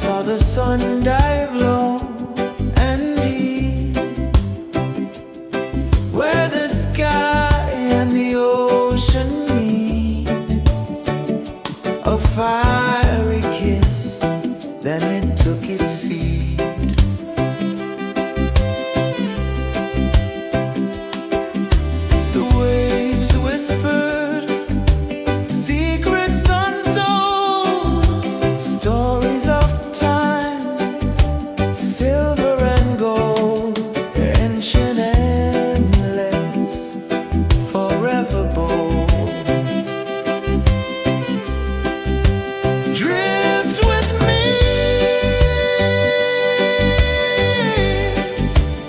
saw the sun dive low and deep, where the sky and the ocean meet. A fiery kiss, then it took its seed. The waves whispered secrets untold, stories of time, silver and gold, ancient, endless, forever bold. Drift with me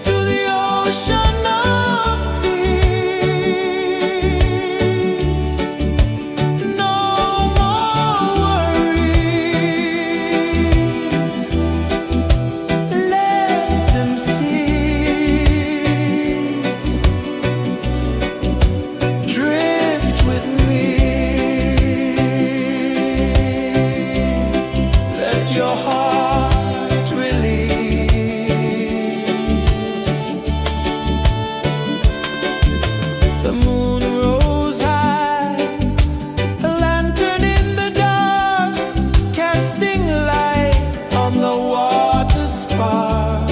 to the ocean of peace. No more worries, let them cease. Drift with me, let your heart release. The moon rose high, a lantern in the dark, casting light on the water spark.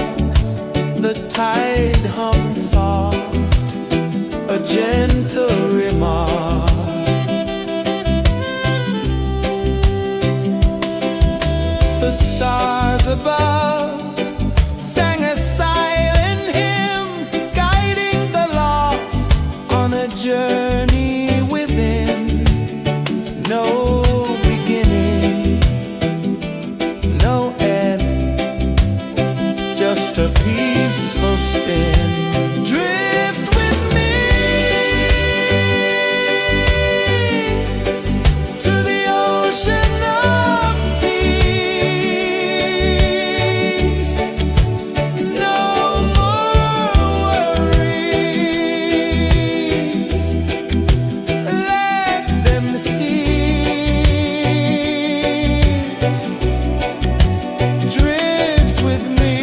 The tide hummed soft, a gentle remark. The stars above sang a silent hymn, guiding the lost on a journey within. No beginning, no end, just a peaceful spin. Drift with me to the ocean of peace. No more worries, let them cease. Drift with me.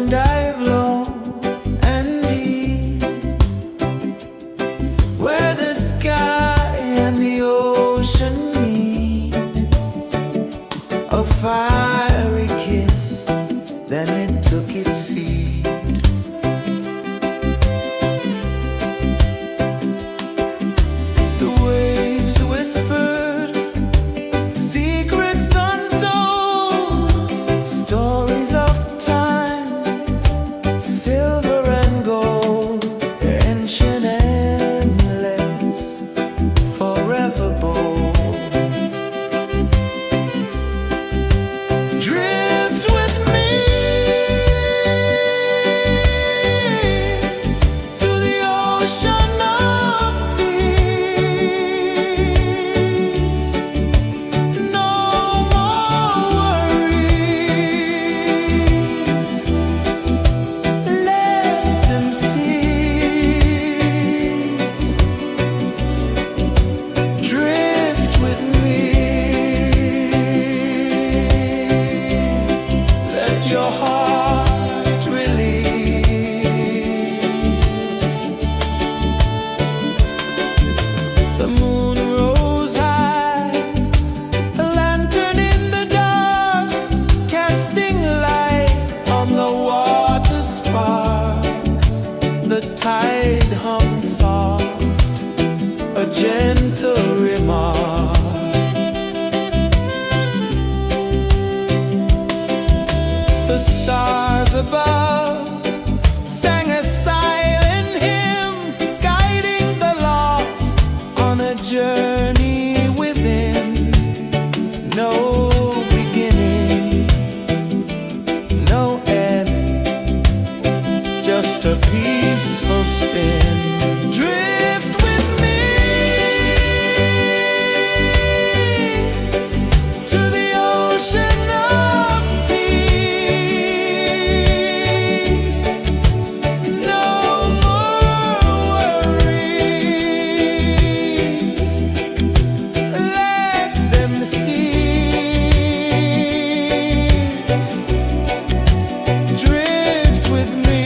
dive low and deep, where the sky and the ocean meet. A fiery kiss, then it took its seat. The waves whispered secrets untold, stories of time, silver and gold, ancient, endless, forever bold. Drift with me to the ocean of peace. No more worries, let them cease. Drift with me, let your heart release. The moon rose high, a lantern in the dark, casting light on the water spark. The tide hummed soft, a gentle remark. The stars above sang a silent hymn, guiding the lost on a journey within. No beginning, no end, just a peaceful spin. Drift with me to the ocean of peace. No more worries, let them cease. Drift with me.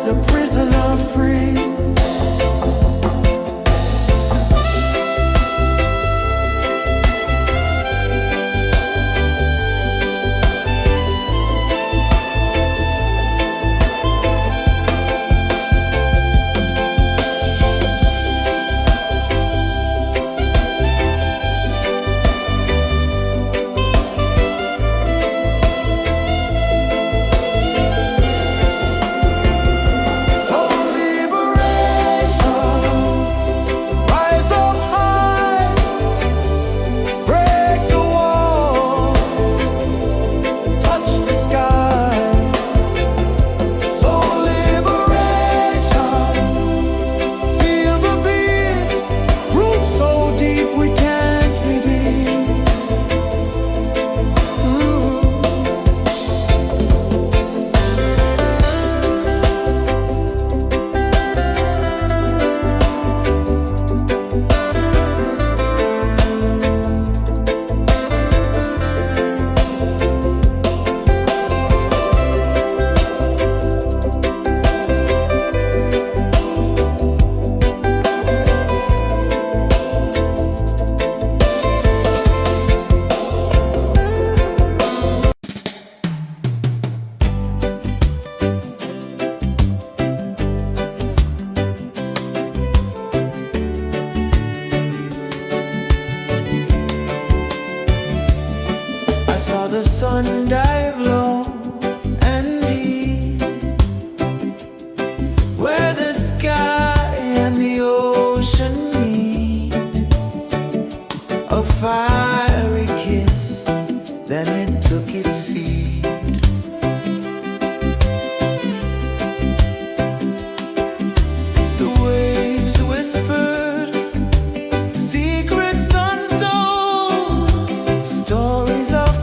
the prisoner free. I saw the sun dive low and deep, where the sky and the ocean meet. A fiery kiss, then it took its seat. The waves whispered secrets untold, stories of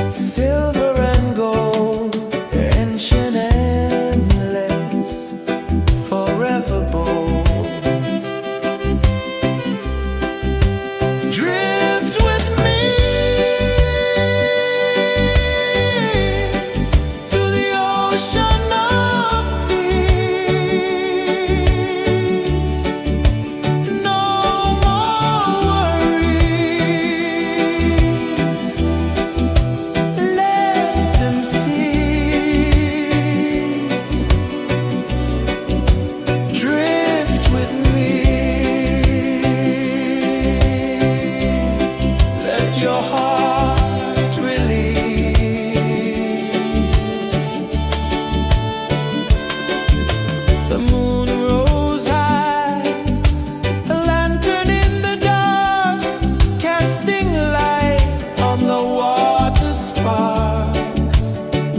silver and gold, ancient endless, forever bold. Drift with me to the ocean of peace. No more worries. Your heart release. The moon rose high, a lantern in the dark, casting light on the water spark.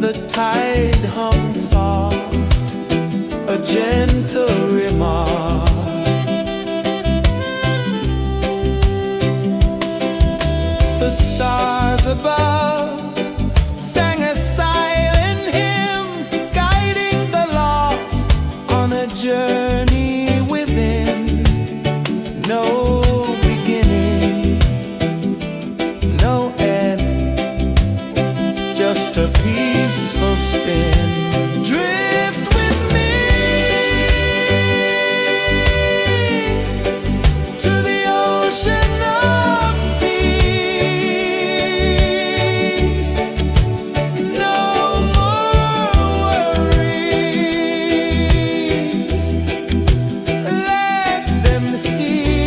The tide hummed soft, a gentle remark. The stars above sang a silent hymn, guiding the lost on a journey within. No beginning, no end, just a peaceful spin. Drift with me to the ocean of peace. No more worries. Let them cease.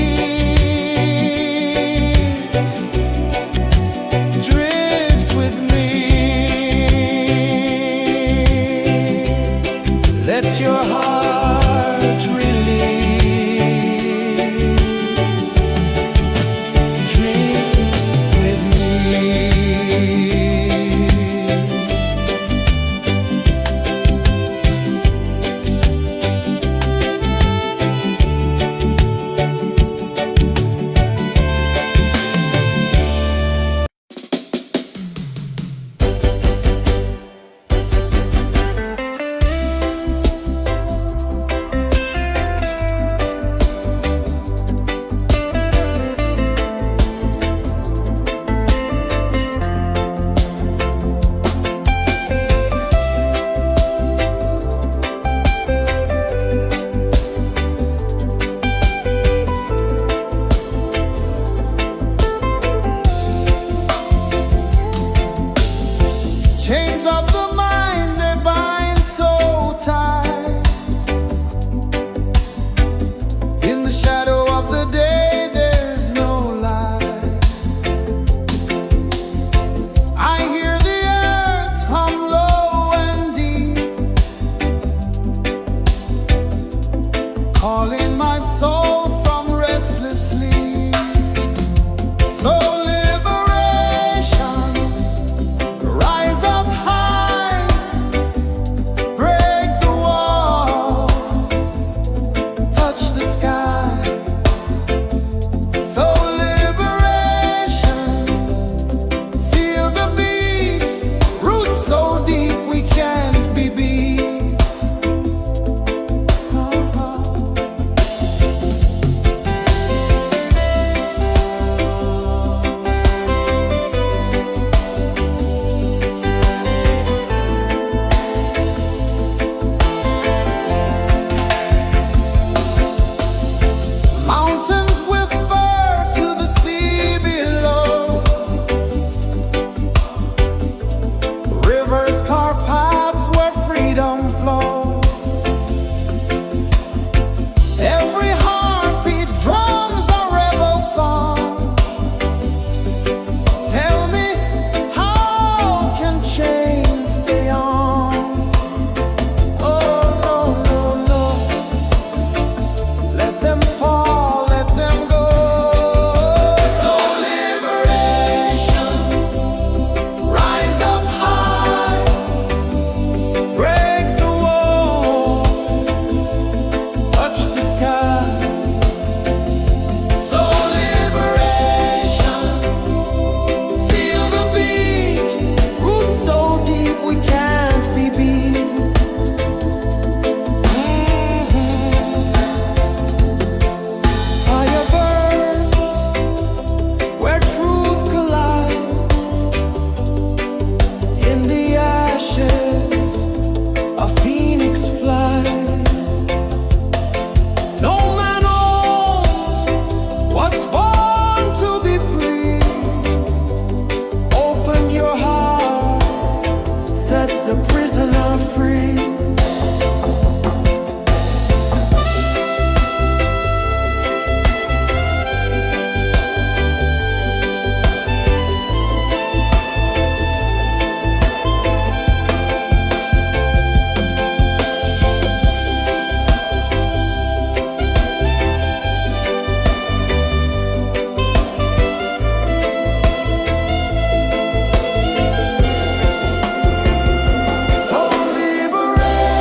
Drift with me. mind, they bind so tight. In the shadow of the day, there's no light. I hear the earth hum low and deep, calling my soul from restless sleep. So liberation, rise up high, break the walls, touch the sky. So liberation, feel the beat, roots so deep we can't be beat. Mountains whisper to the sea below, rivers carve paths where freedom flows. Every heartbeat drums a rebel song. Tell me, how can chains stay on? Oh no, no, no. Let them fall, let them go. So liberation, rise up high, break the walls, touch the sky. So liberation, feel the beat, roots so deep we can't be beat. Fire burns where truth collides. In the ashes, a phoenix flies. No man owns what's born to be free. Open your heart, set the prisoner free. So liberation,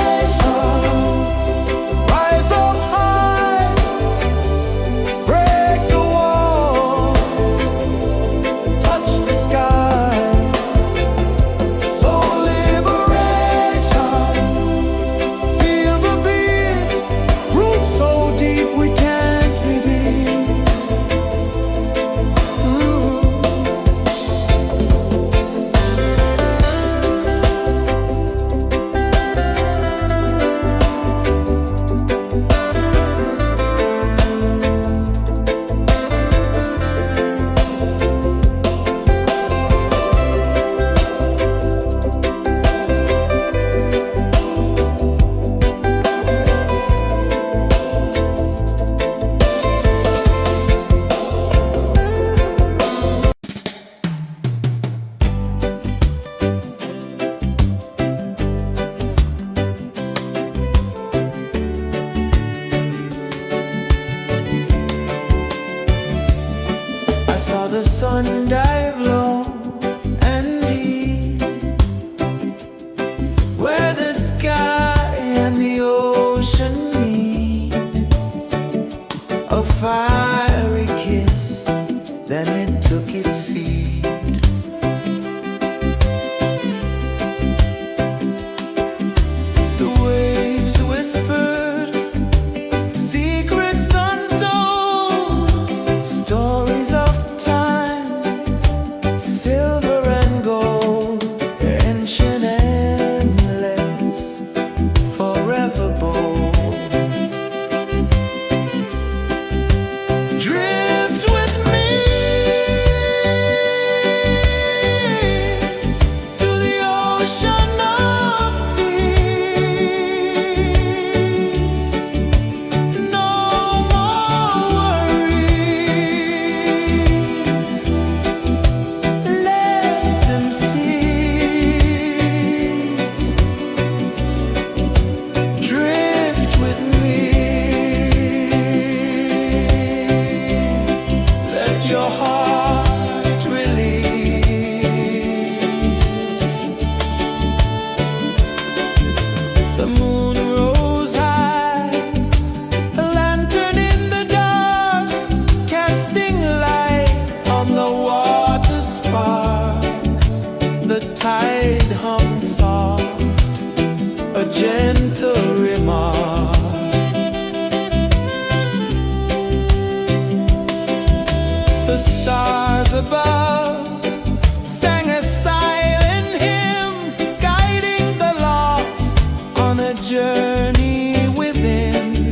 journey within,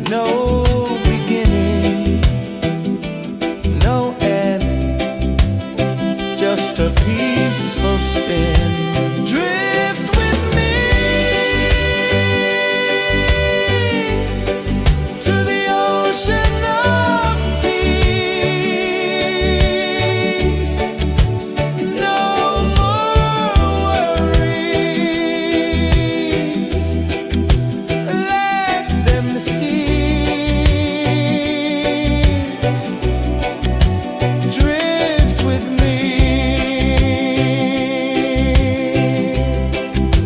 no beginning, no end, just a peaceful spin. Drift with me to the ocean of peace. No more worries, let them cease. Drift with me,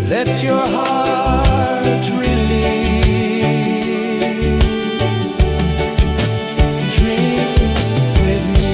let your heart release. Dream with me.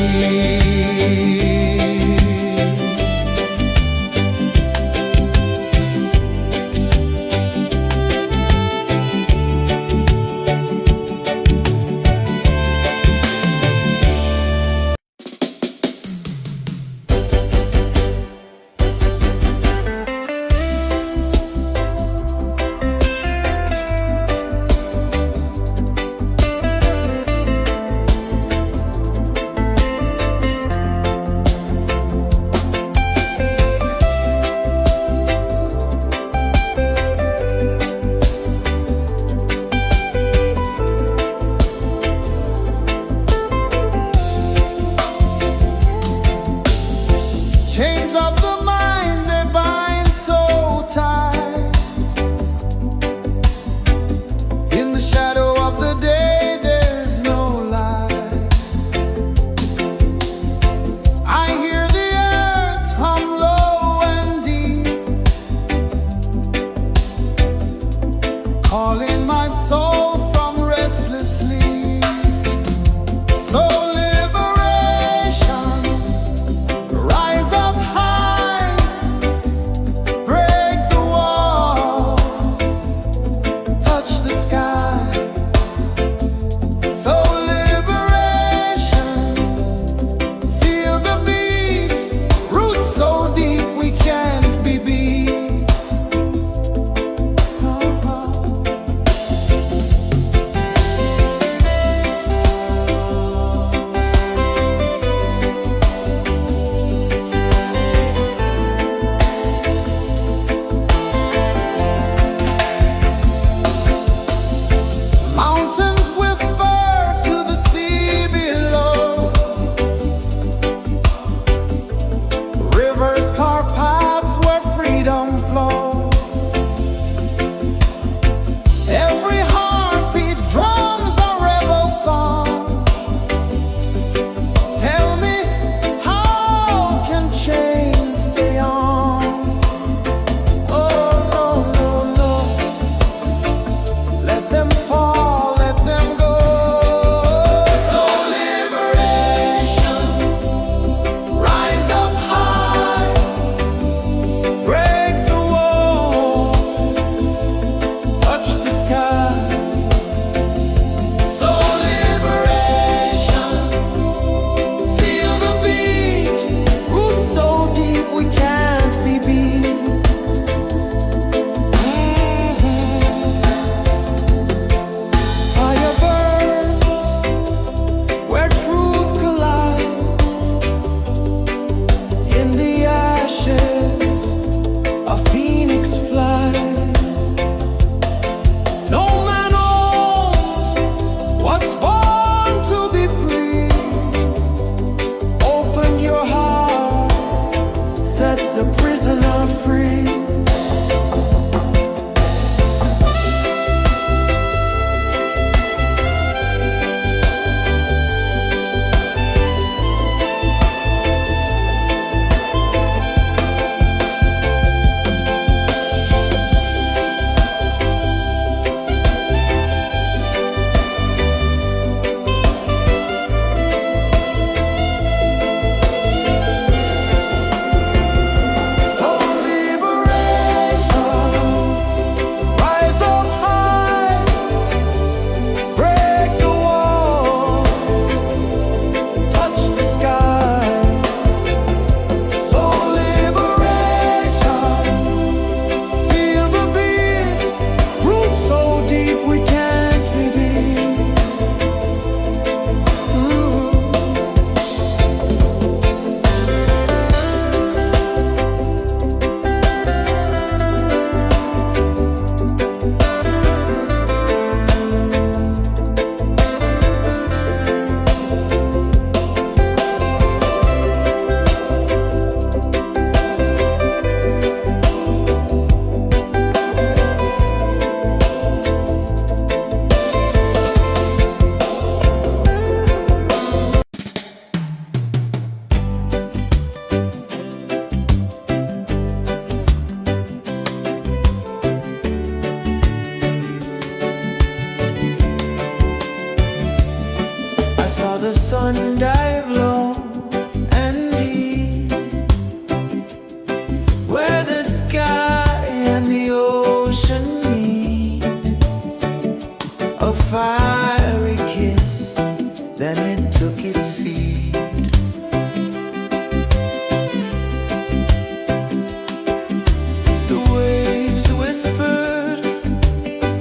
sun dive low and deep, where the sky and the ocean meet. A fiery kiss, then it took its seed. The waves whispered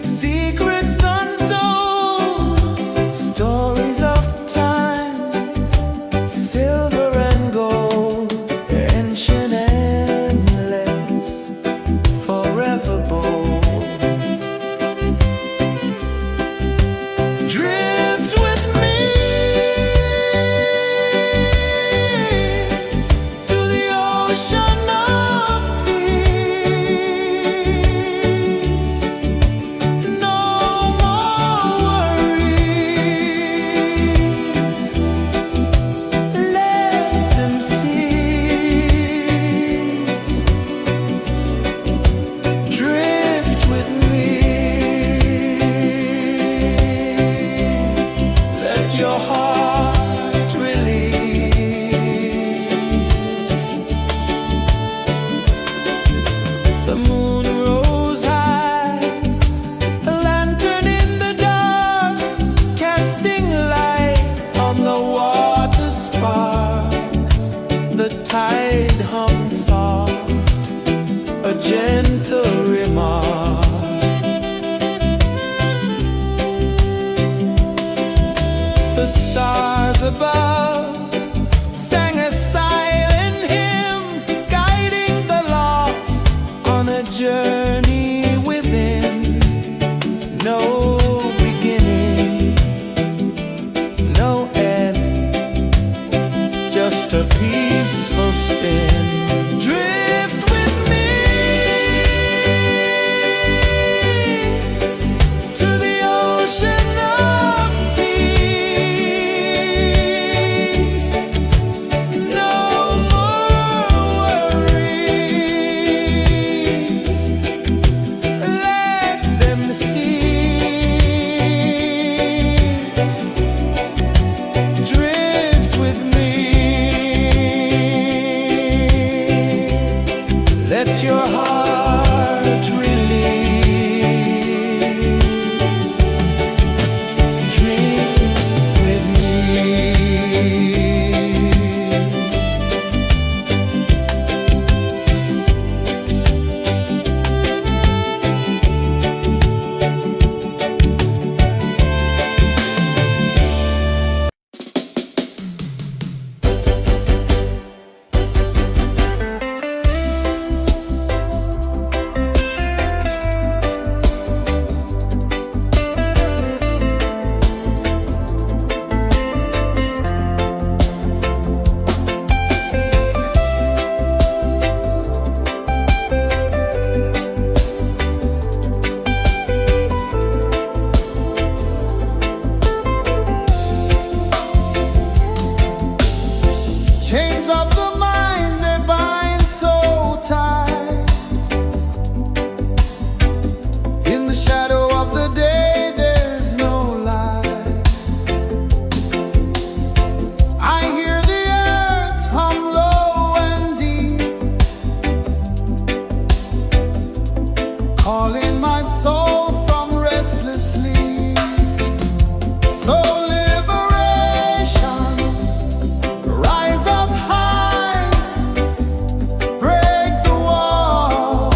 secrets untold, stories of time, silver and gold, ancient, endless, forever bold. Drift with me to the ocean of peace. No more worries, let them cease. Drift with me, let your heart release. The moon rose high, a lantern in the dark, casting light on the water spark. The tide hummed soft, a gentle remark. The stars above sang a silent hymn, guiding the lost on a journey within. No beginning, no end, just a peaceful spin. Drift with me to the ocean of peace. No more worries, let them cease. Drift with me, let your heart release. Dream with me. Chains of the mind, they bind so tight. In the shadow of the day, there's no light. I hear the earth hum low and deep, calling my soul from restless sleep. So liberation, rise up high, break the walls,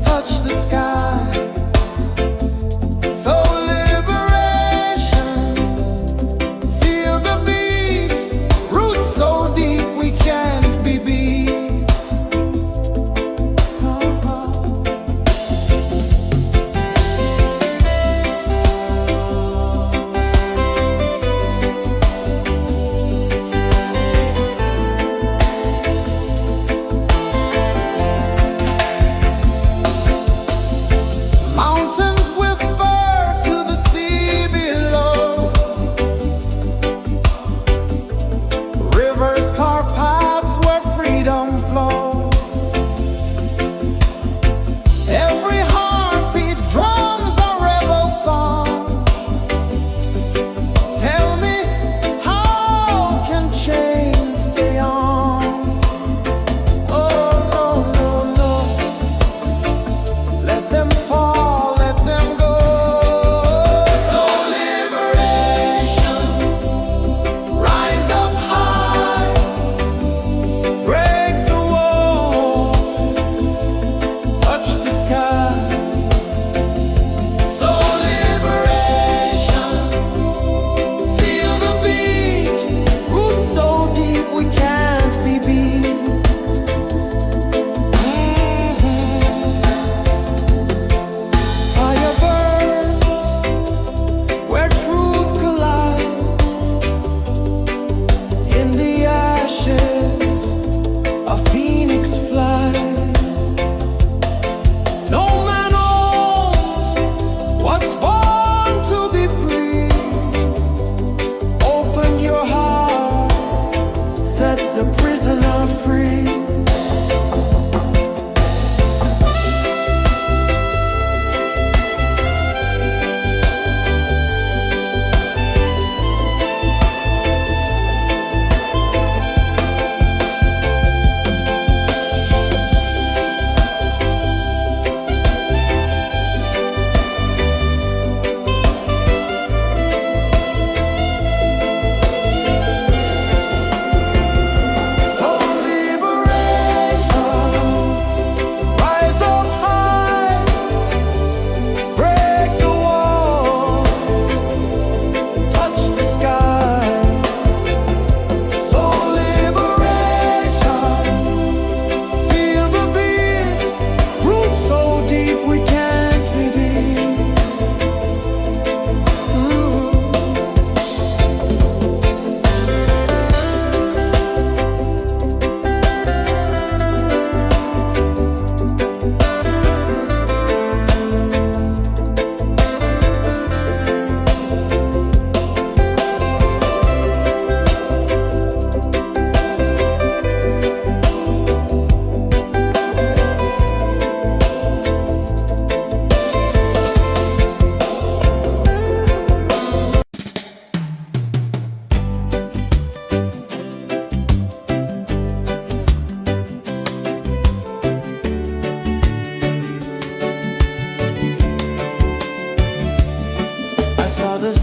touch the sky. So liberation, feel the beat, roots so deep we can't be beat.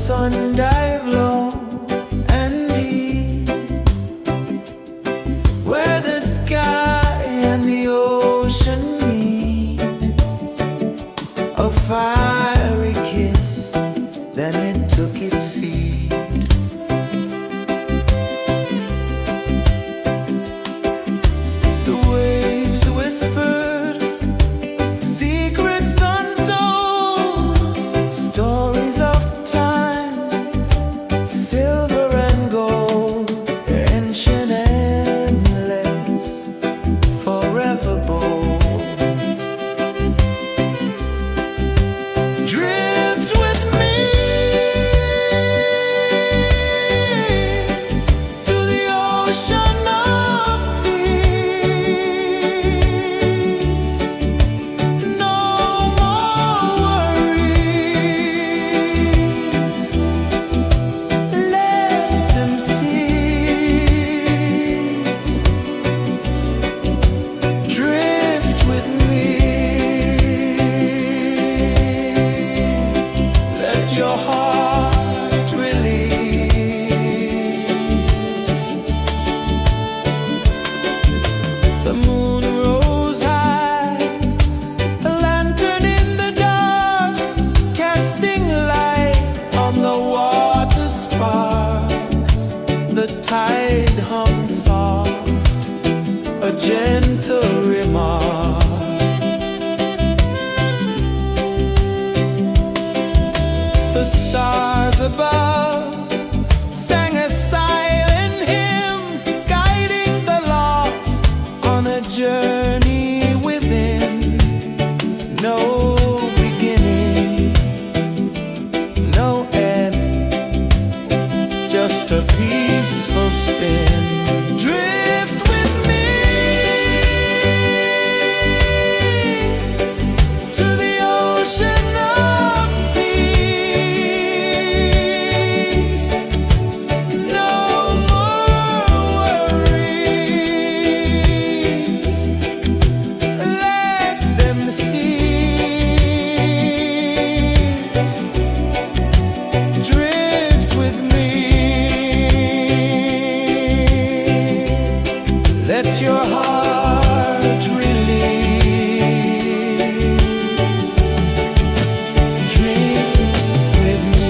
sun dive low and deep, where the sky and the ocean meet, a fiery kiss, then it took its seat. The waves whispered secrets untold, stories of time, silver and gold, ancient, endless, forever bold. Drift with me to the ocean of peace. No more worries, let them cease. Drift with me, let your heart release. The moon rose high, a lantern in the dark, casting light on the water spark. The tide hummed soft, a gentle remark. The stars above sang a silent hymn, guiding the lost on a journey within. No beginning, no end, just a peaceful spin. Drift with me to the ocean of peace. No more worries, let them cease. Drift with me, let your heart release. Dream with me.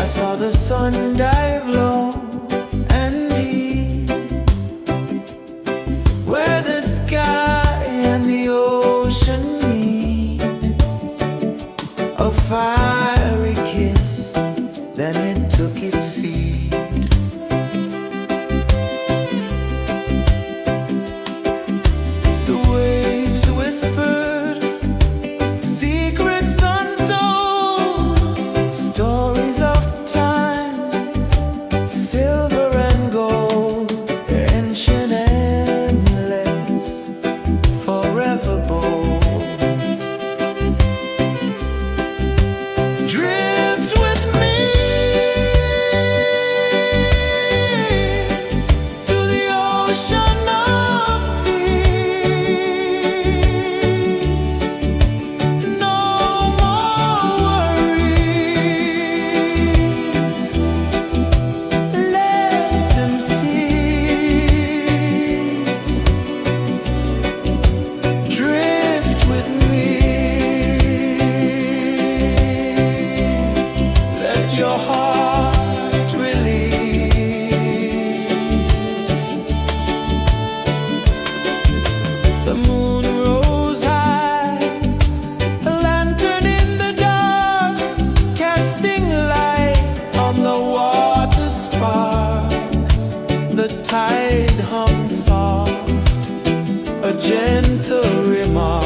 I saw the sun dive low and deep, where the sky and the ocean meet. A fiery kiss, then it took its seat. The waves whispered secrets untold, stories of time, silver and gold, ancient, endless, forever bold. Drift with me to the ocean of peace. No more worries, let them cease. Drift with me, let your heart release. The moon rose high, a lantern in the dark, casting light on the water spark. The tide hummed soft, a gentle remark.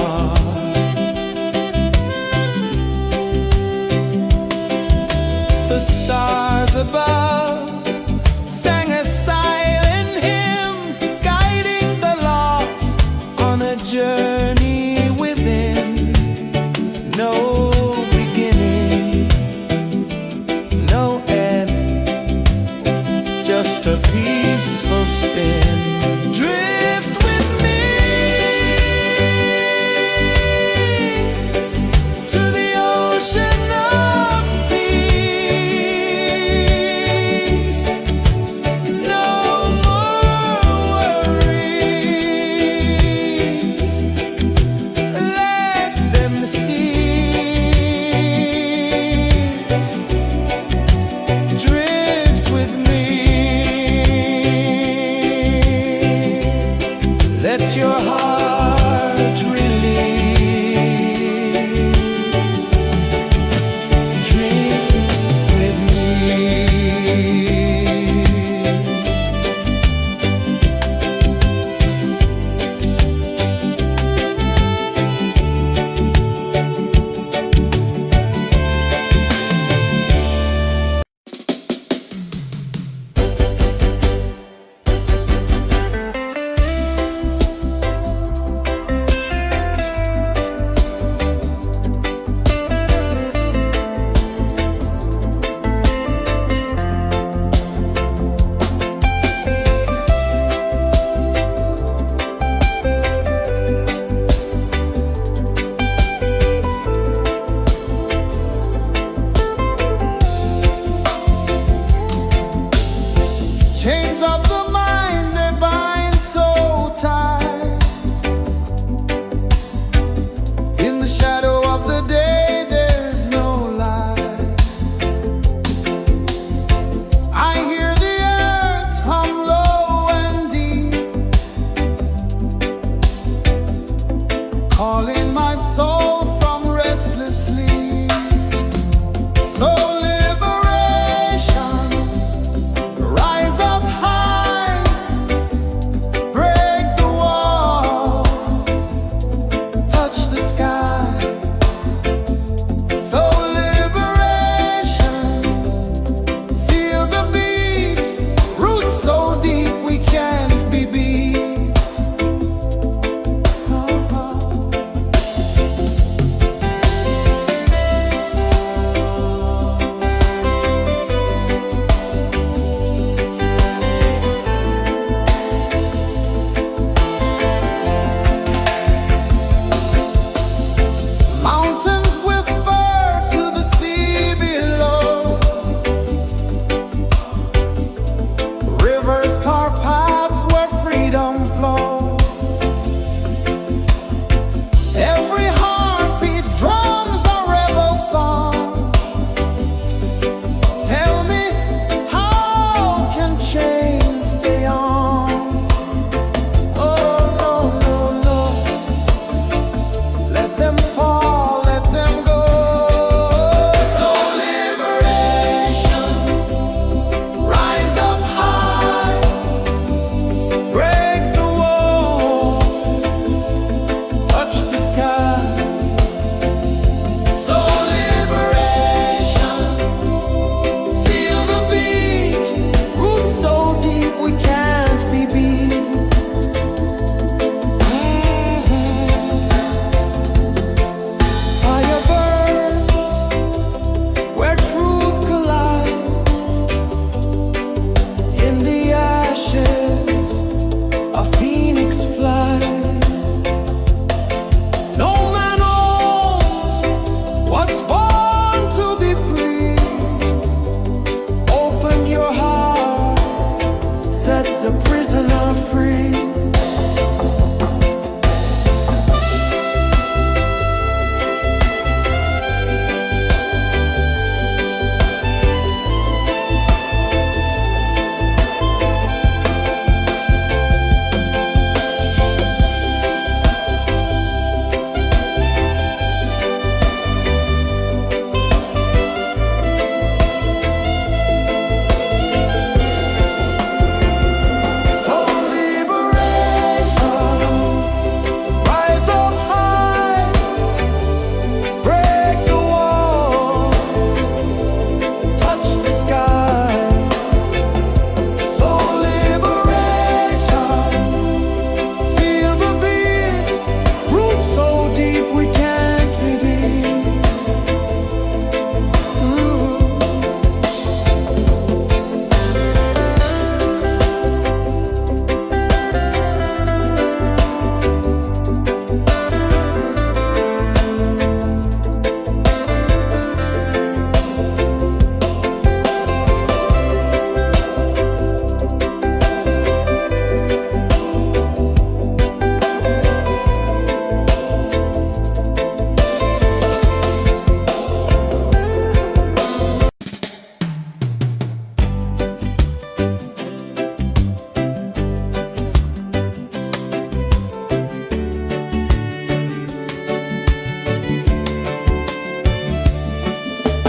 The stars above sang a silent hymn, guiding the lost on a journey within. No beginning, no end, just a peaceful spin. Drift with me to the ocean of peace.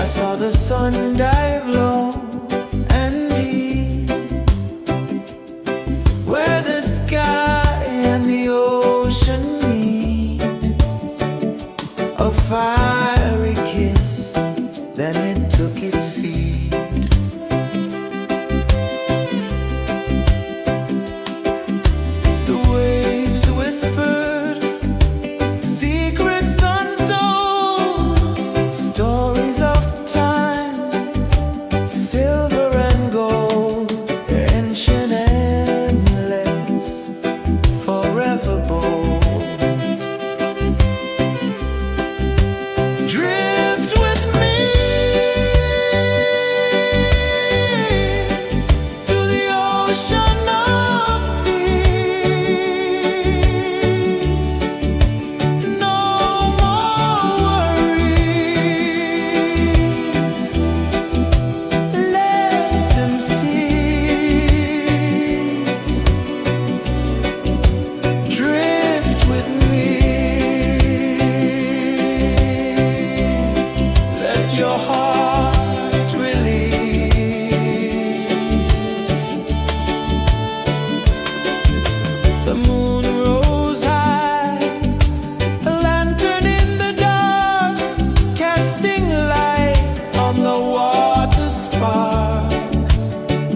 saw the sun dive low and deep, where the sky and the ocean meet. A fiery kiss, then it took its seat. The waves whispered secrets untold, stories of time, silver and gold, ancient, endless, forever bold. Drift with me to the ocean of peace. No more worries, let them cease. Drift with me, let your heart release. The moon rose high, a lantern in the dark, casting light on the water spark.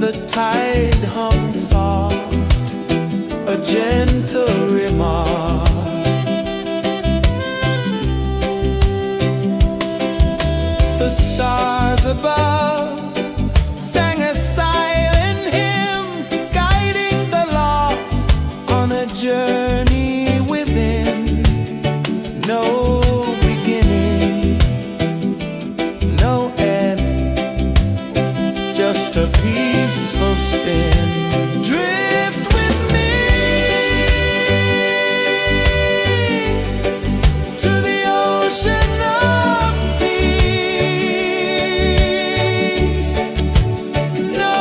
The tide hummed soft, a gentle remark. The stars above sang a silent hymn, guiding the lost on a journey within. No beginning, no end, just a peaceful spin. Drift with me to the ocean of peace. No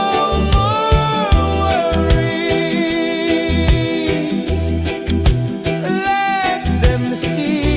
more worries, let them cease.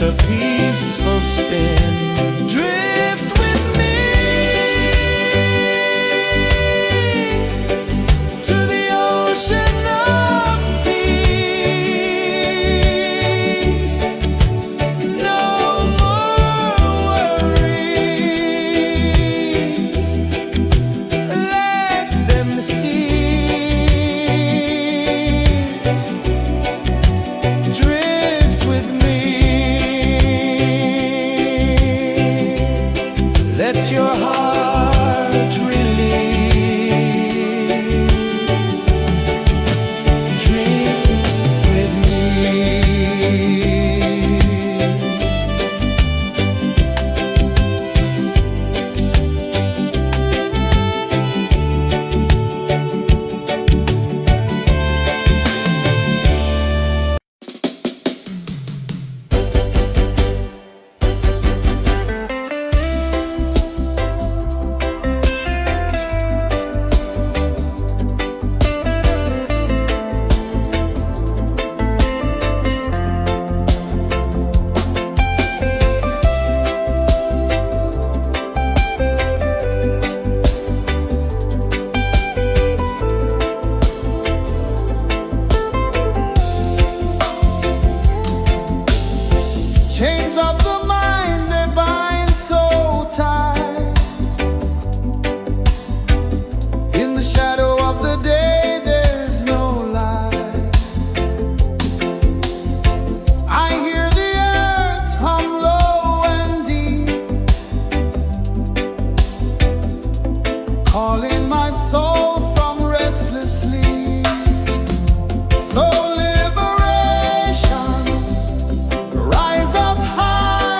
a peaceful spin. Drift with me to the ocean of peace. No more worries, let them cease. Drift with me, let your heart release. Dream with me. Chains of the mind, they bind so tight. In the shadow of the day, there's no light. I hear the earth hum low and deep, calling my soul from restless sleep. So liberation, rise up high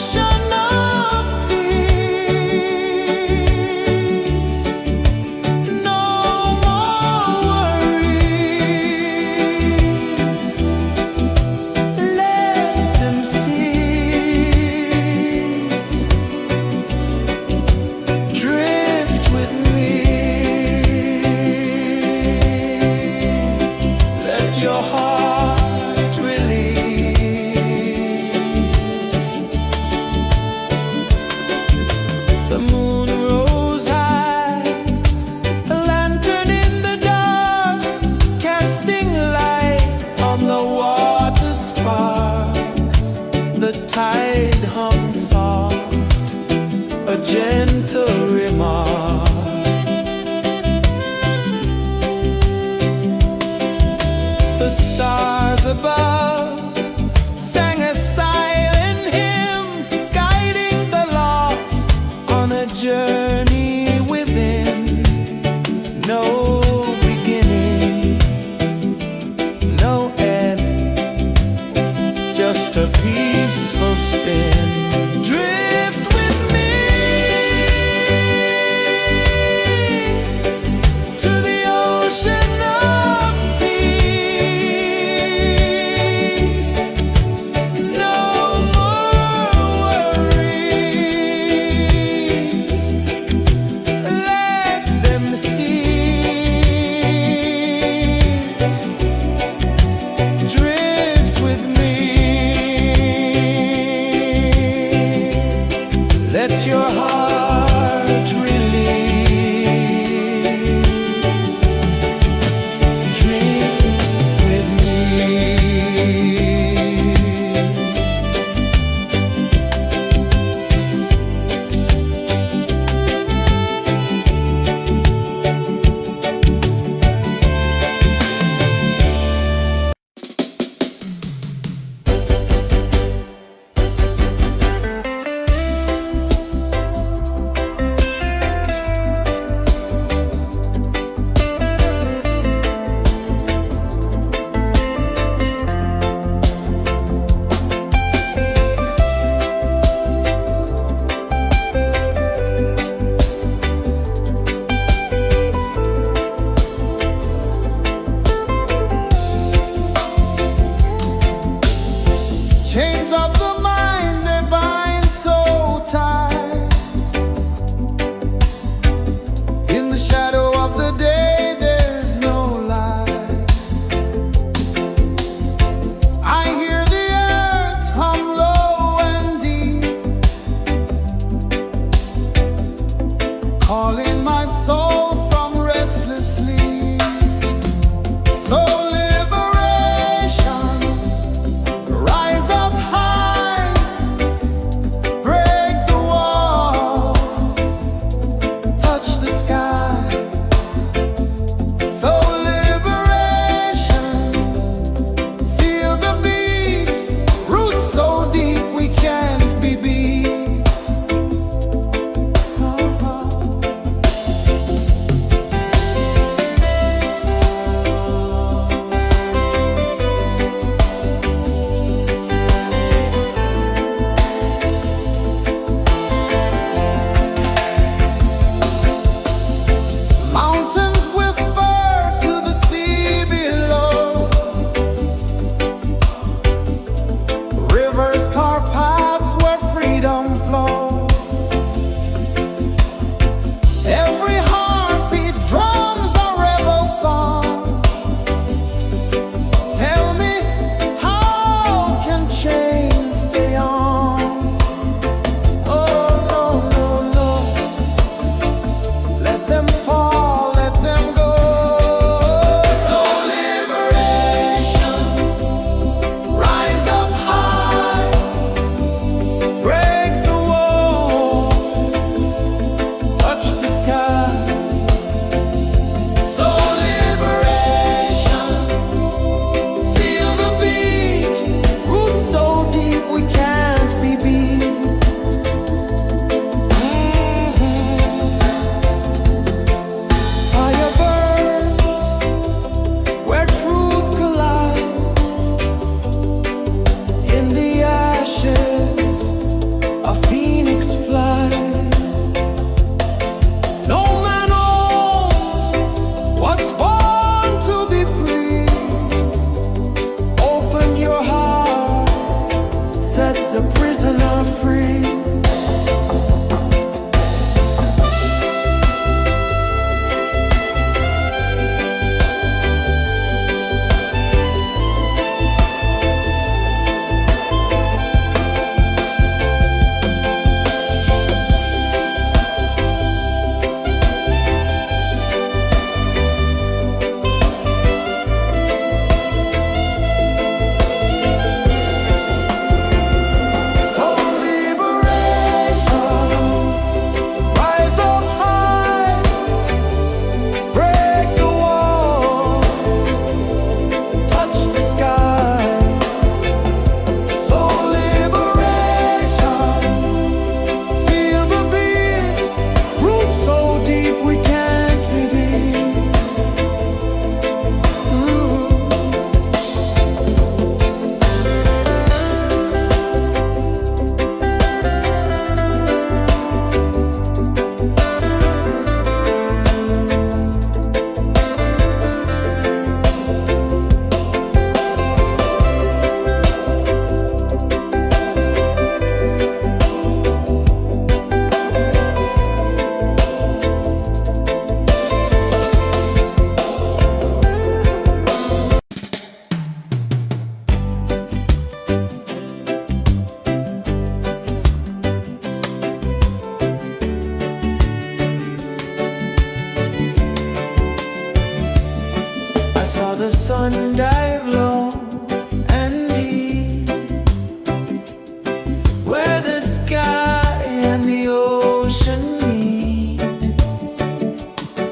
ocean of peace. No more worries. Let them cease. Drift with me. Let your heart release. The moon rose high, a lantern in the dark, casting light on the water spark. The tide hummed soft, a gentle remark. The stars above sang a silent hymn, guiding the lost on a journey within. No beginning, no end, just a peaceful spin. Drift with me to the ocean of peace. No more worries. Let them cease. Drift with me. Let your heart release. Dream with me. prisoner free. I saw the sun dive low and deep, where the sky and the ocean meet.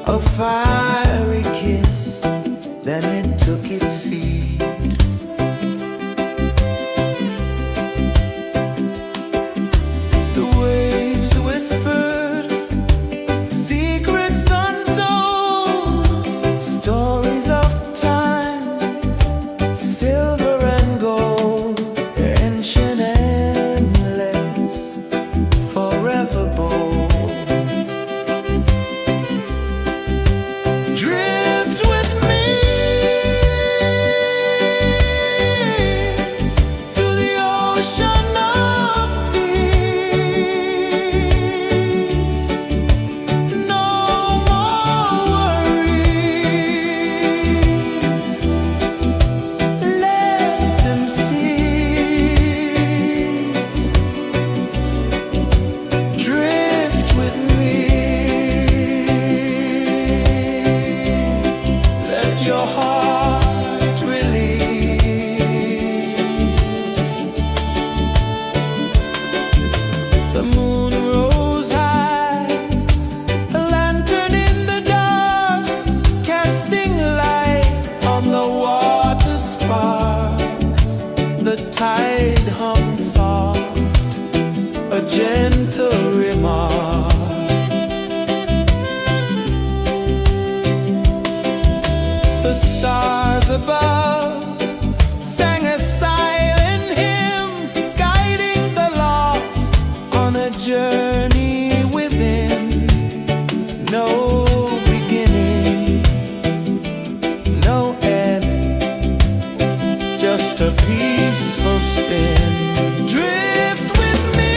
A fiery kiss, then it took its seed. The waves whispered secrets untold, stories of silver and gold, ancient, endless, forever bold. Drift with me to the ocean of peace. No more worries. Your heart release. The moon rose high, a lantern in the dark, casting light on the water spark. The tide hummed soft, a gentle remark. The stars above sang a silent hymn, guiding the lost on a journey within. No beginning, no end, just a peaceful spin. Drift with me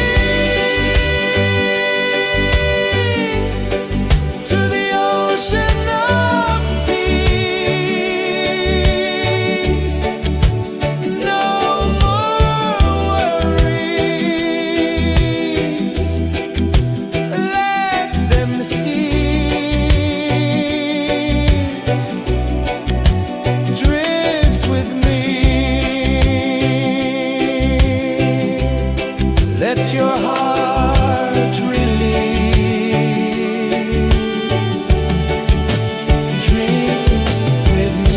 to the ocean of peace. No more worries. Let them cease. Drift with me. Let your heart release. Dream with me.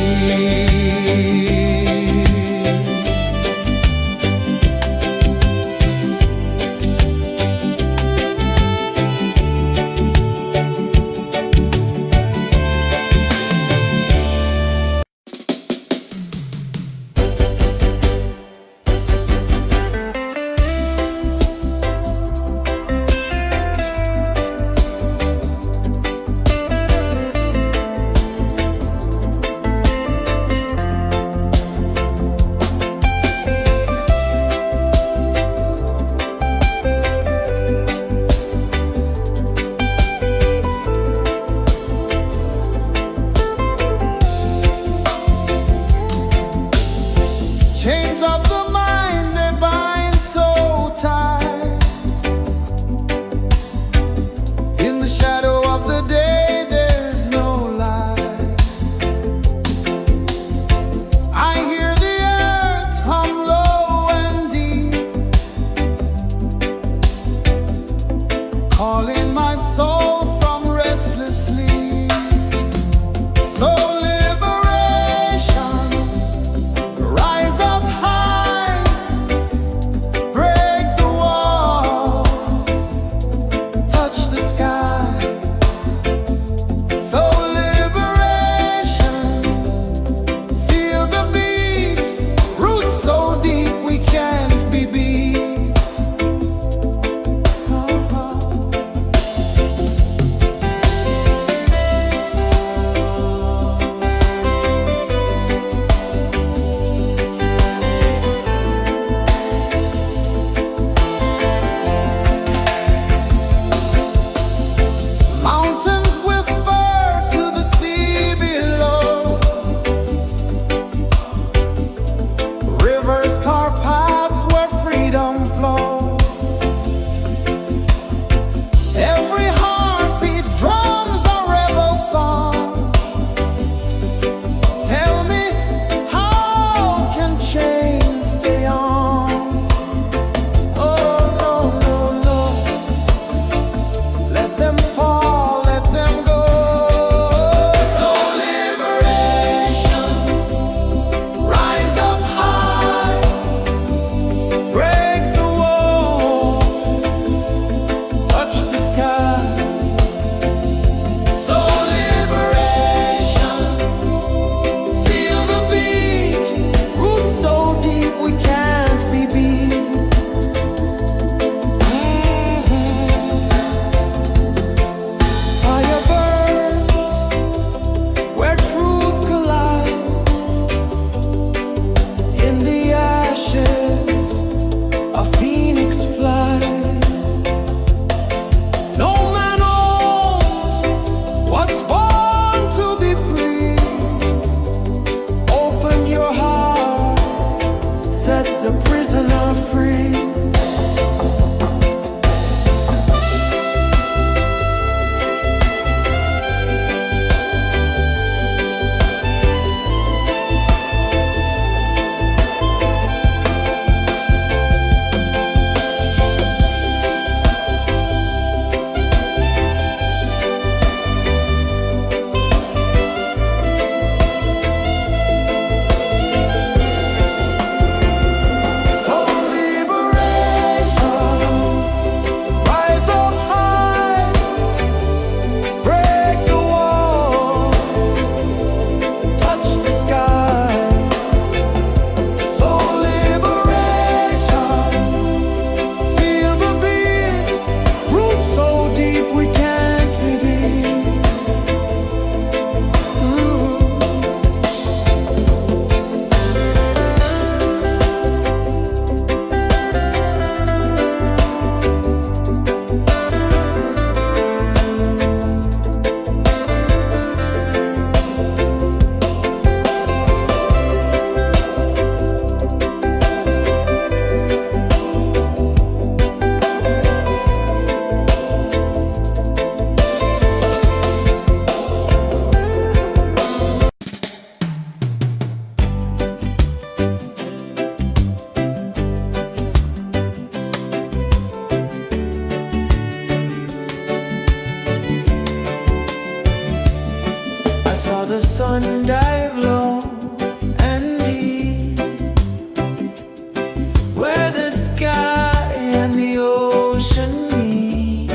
ocean meet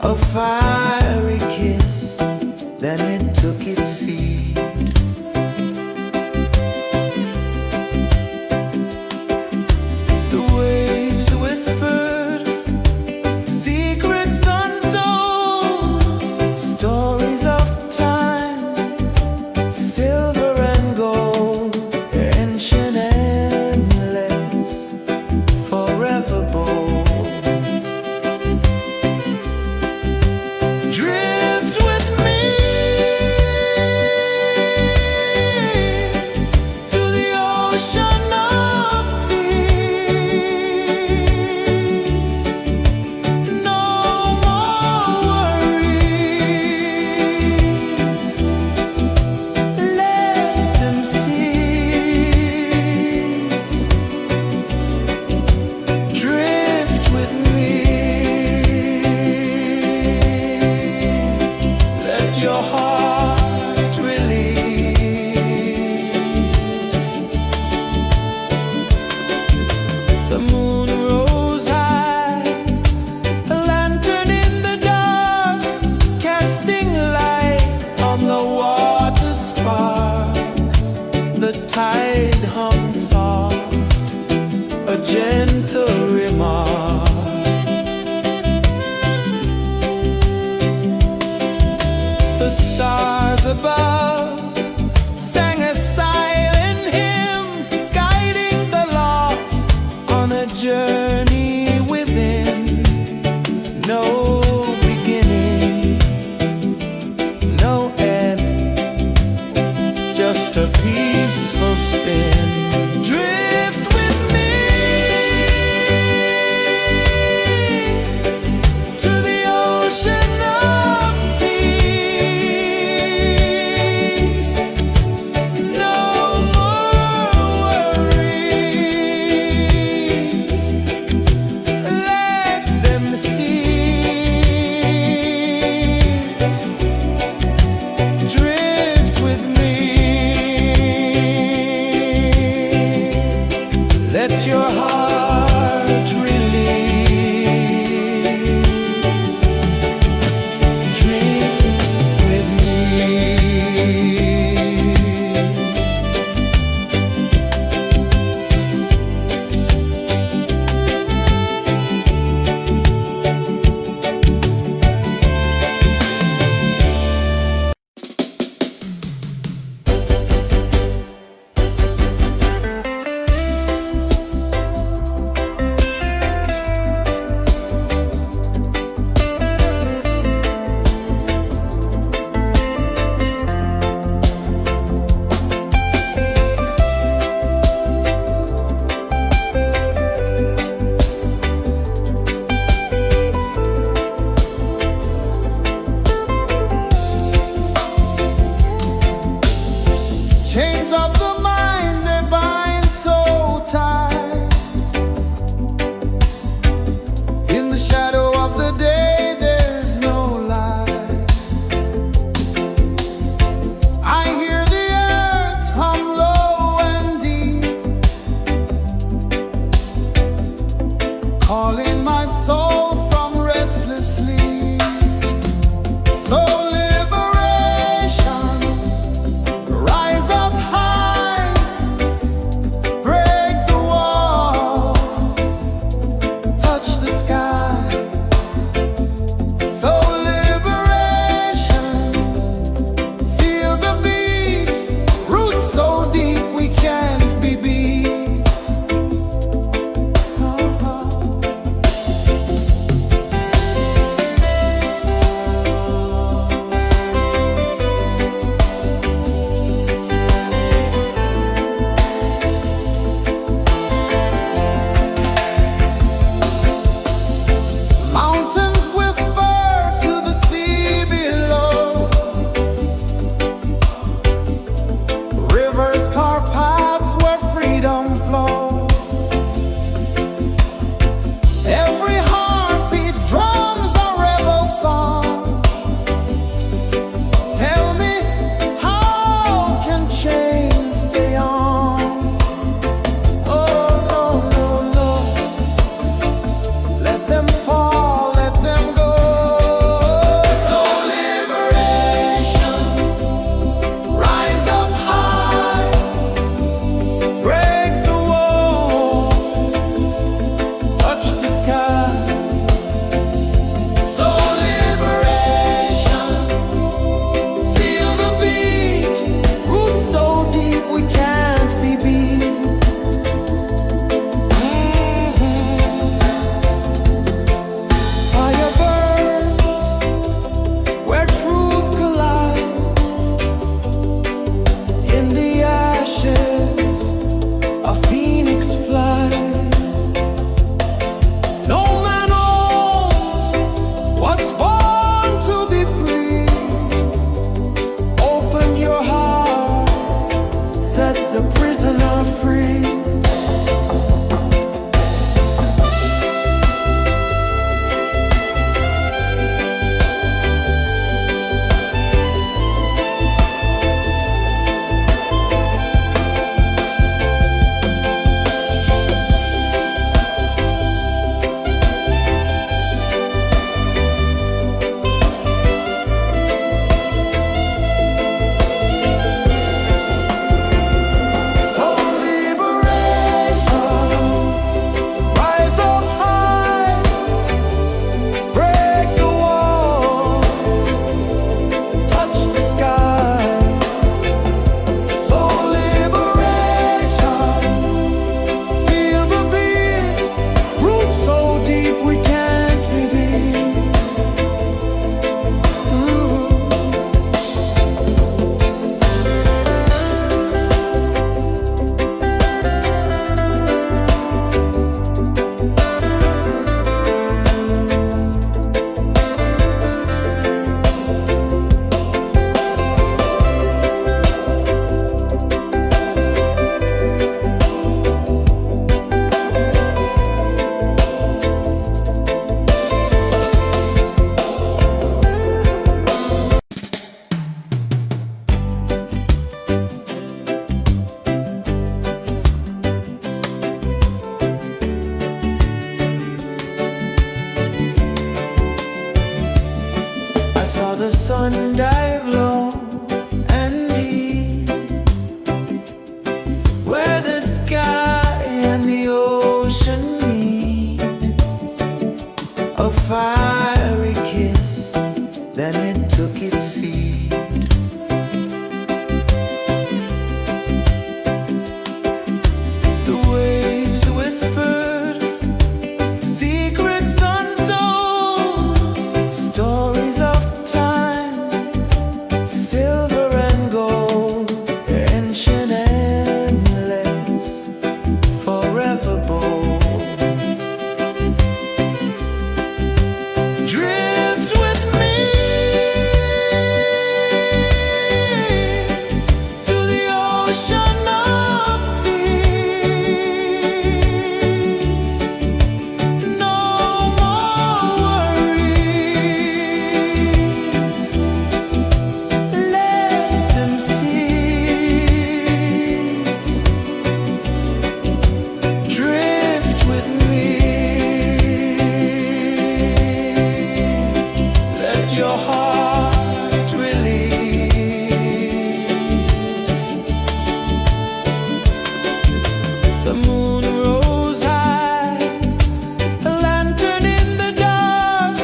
a fiery kiss, then it took its seat. The waves whispered secrets untold, stories of time, silver and gold, ancient, endless, forever bold. Drift with me to the ocean of peace. No more worries, let them cease. Drift with me, let your heart release. The moon rose high, a lantern in the dark, casting light on the water spark. The tide hummed soft, a gentle remark. The stars above sang a silent hymn, guiding the lost on a journey within. No beginning, no end, just a peaceful spin. Drift with me to the ocean of peace. No more worries, let them cease. Drift with me, let your heart release. Drift with me. Chains of the mind, they bind so tight. In the shadow of the day, there's no light. I hear the earth hum low and deep, calling my soul from restless sleep. So liberation, rise up high, break the walls, touch the sky. So liberation, feel the beat, roots so deep we can't be beat. fiery kiss, then it took its seed. The waves whispered secrets untold, stories of time, silver and gold, ancient, endless, forever bold. Drift with me to the ocean of peace. No more worries. Let them cease. Drift with me. Let your heart release. The moon rose high, a lantern in the dark,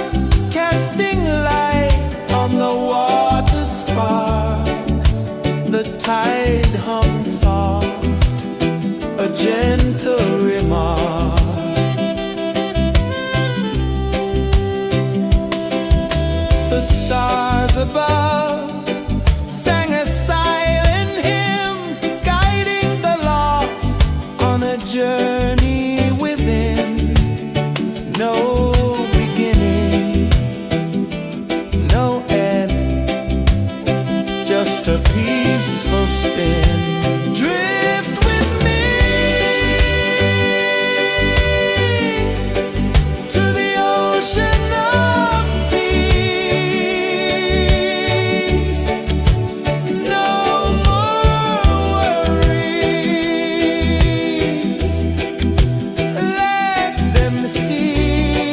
casting light on the water spark. The tide hummed soft, a gentle remark. The stars above sang a silent hymn, guiding the lost on a journey within. No beginning, no end, just a peaceful spin. Drift with me to the ocean of peace. No more worries. Let them cease.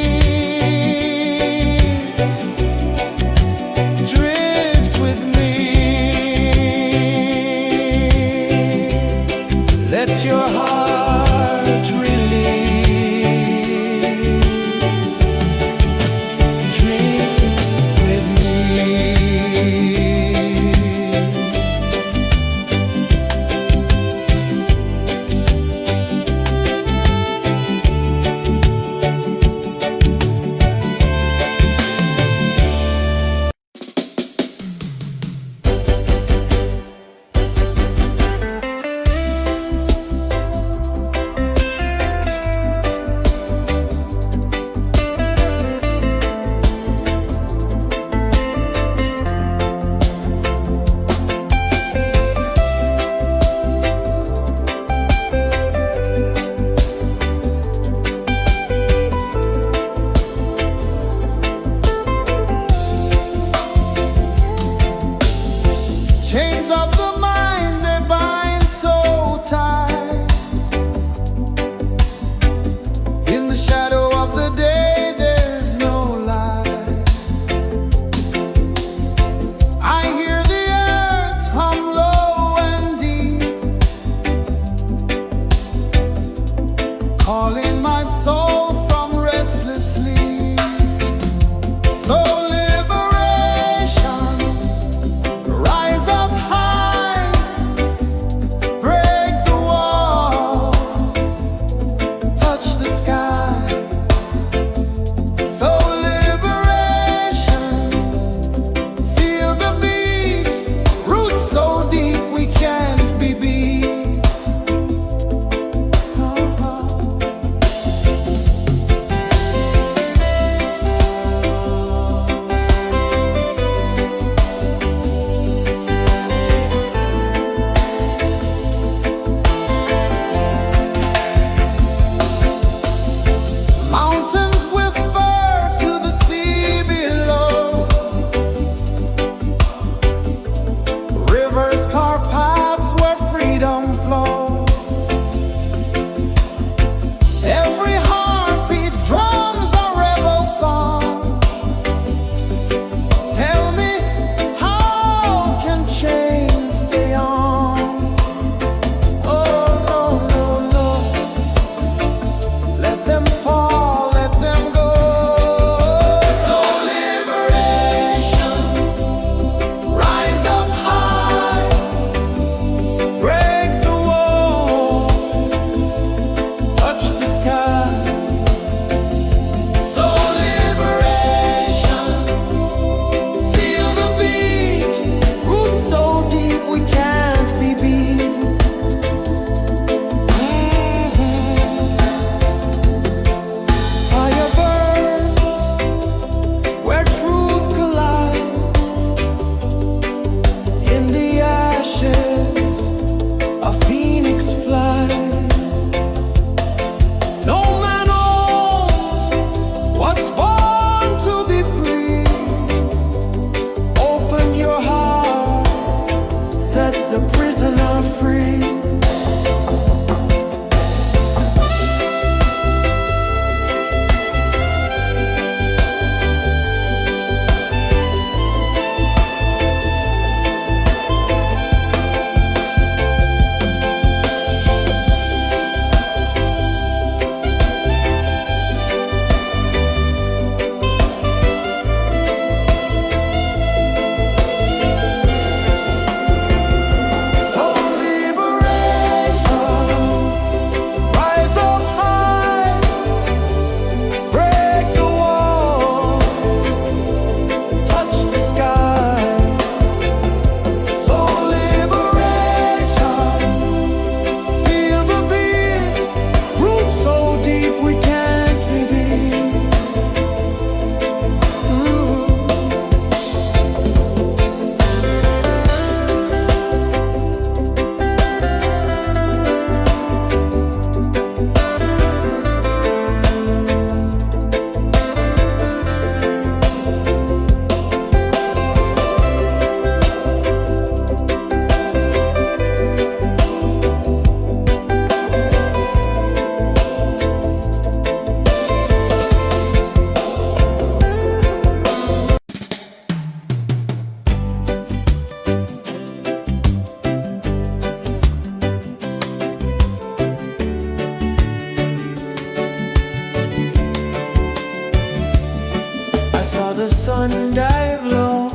the sun dive low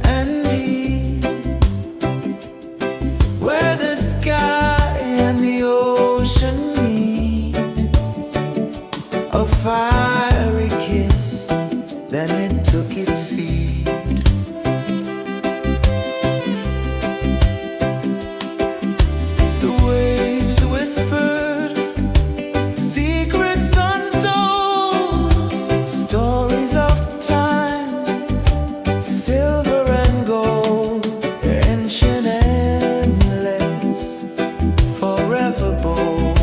and deep, where the sky and the ocean meet, a fiery kiss, then it took its seed. The waves whispered secrets untold, stories of time, silver and gold, ancient, endless, forever bold.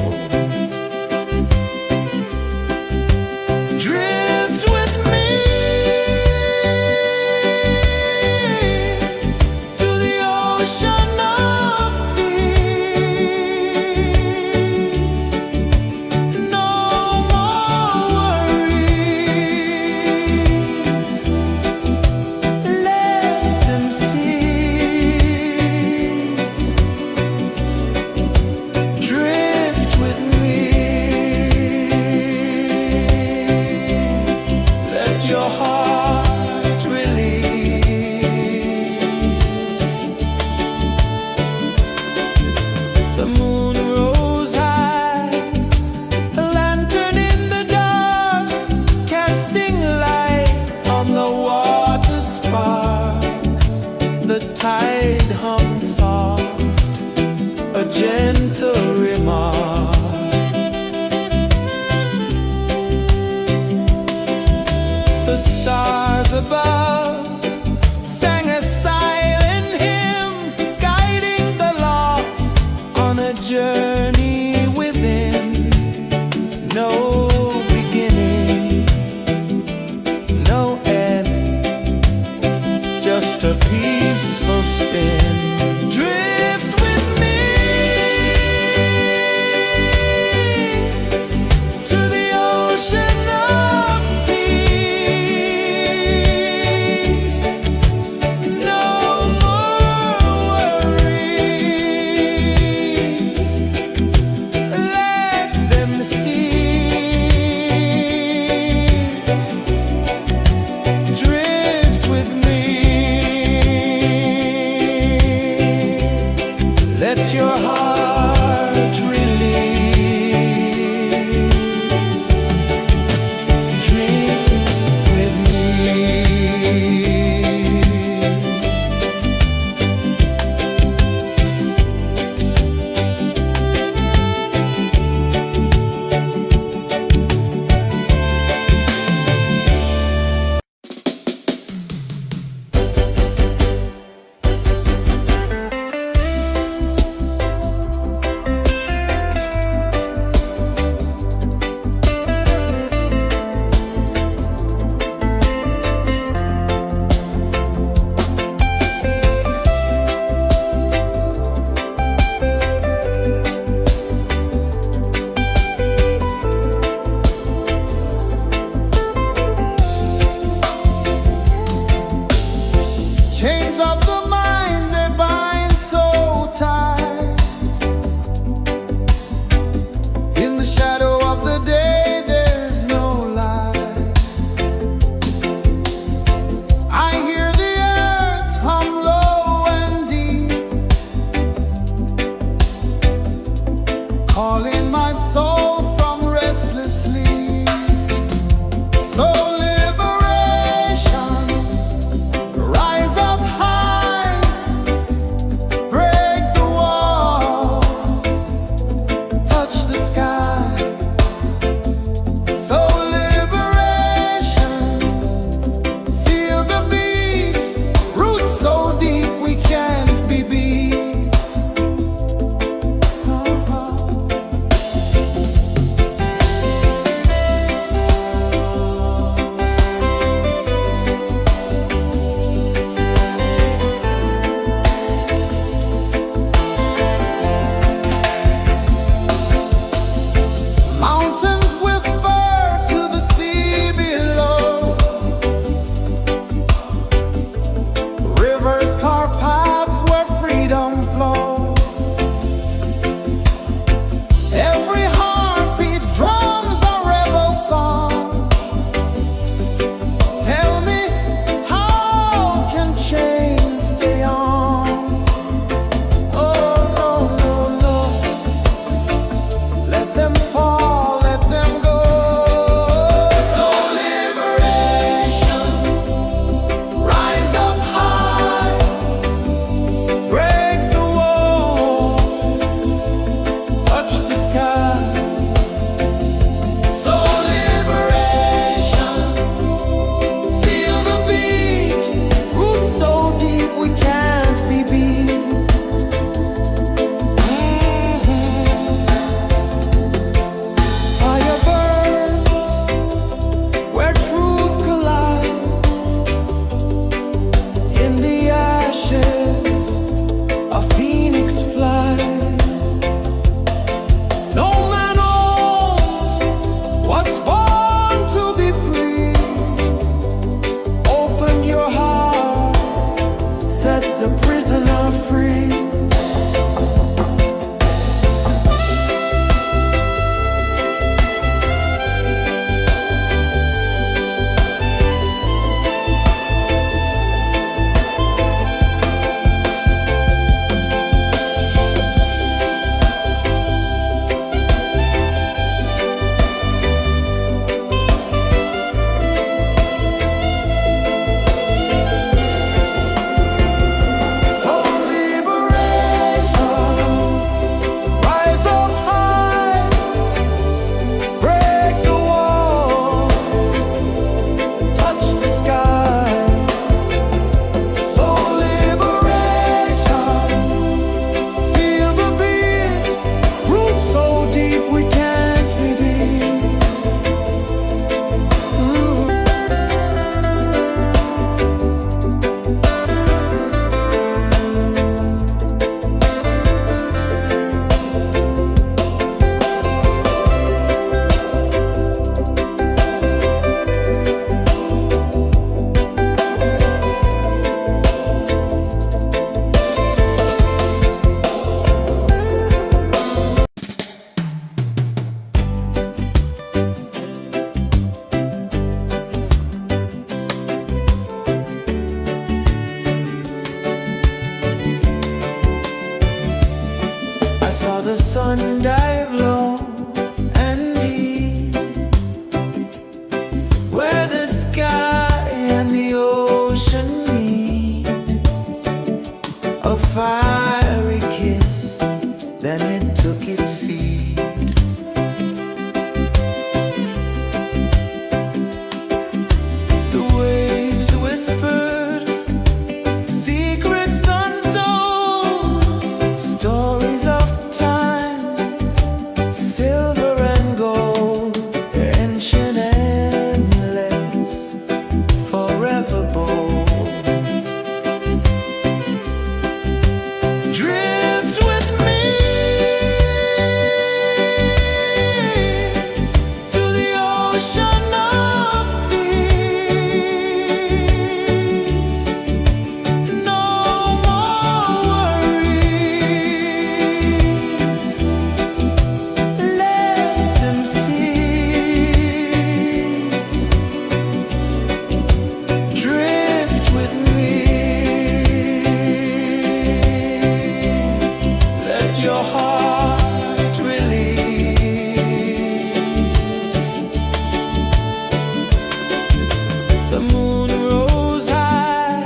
The moon rose high,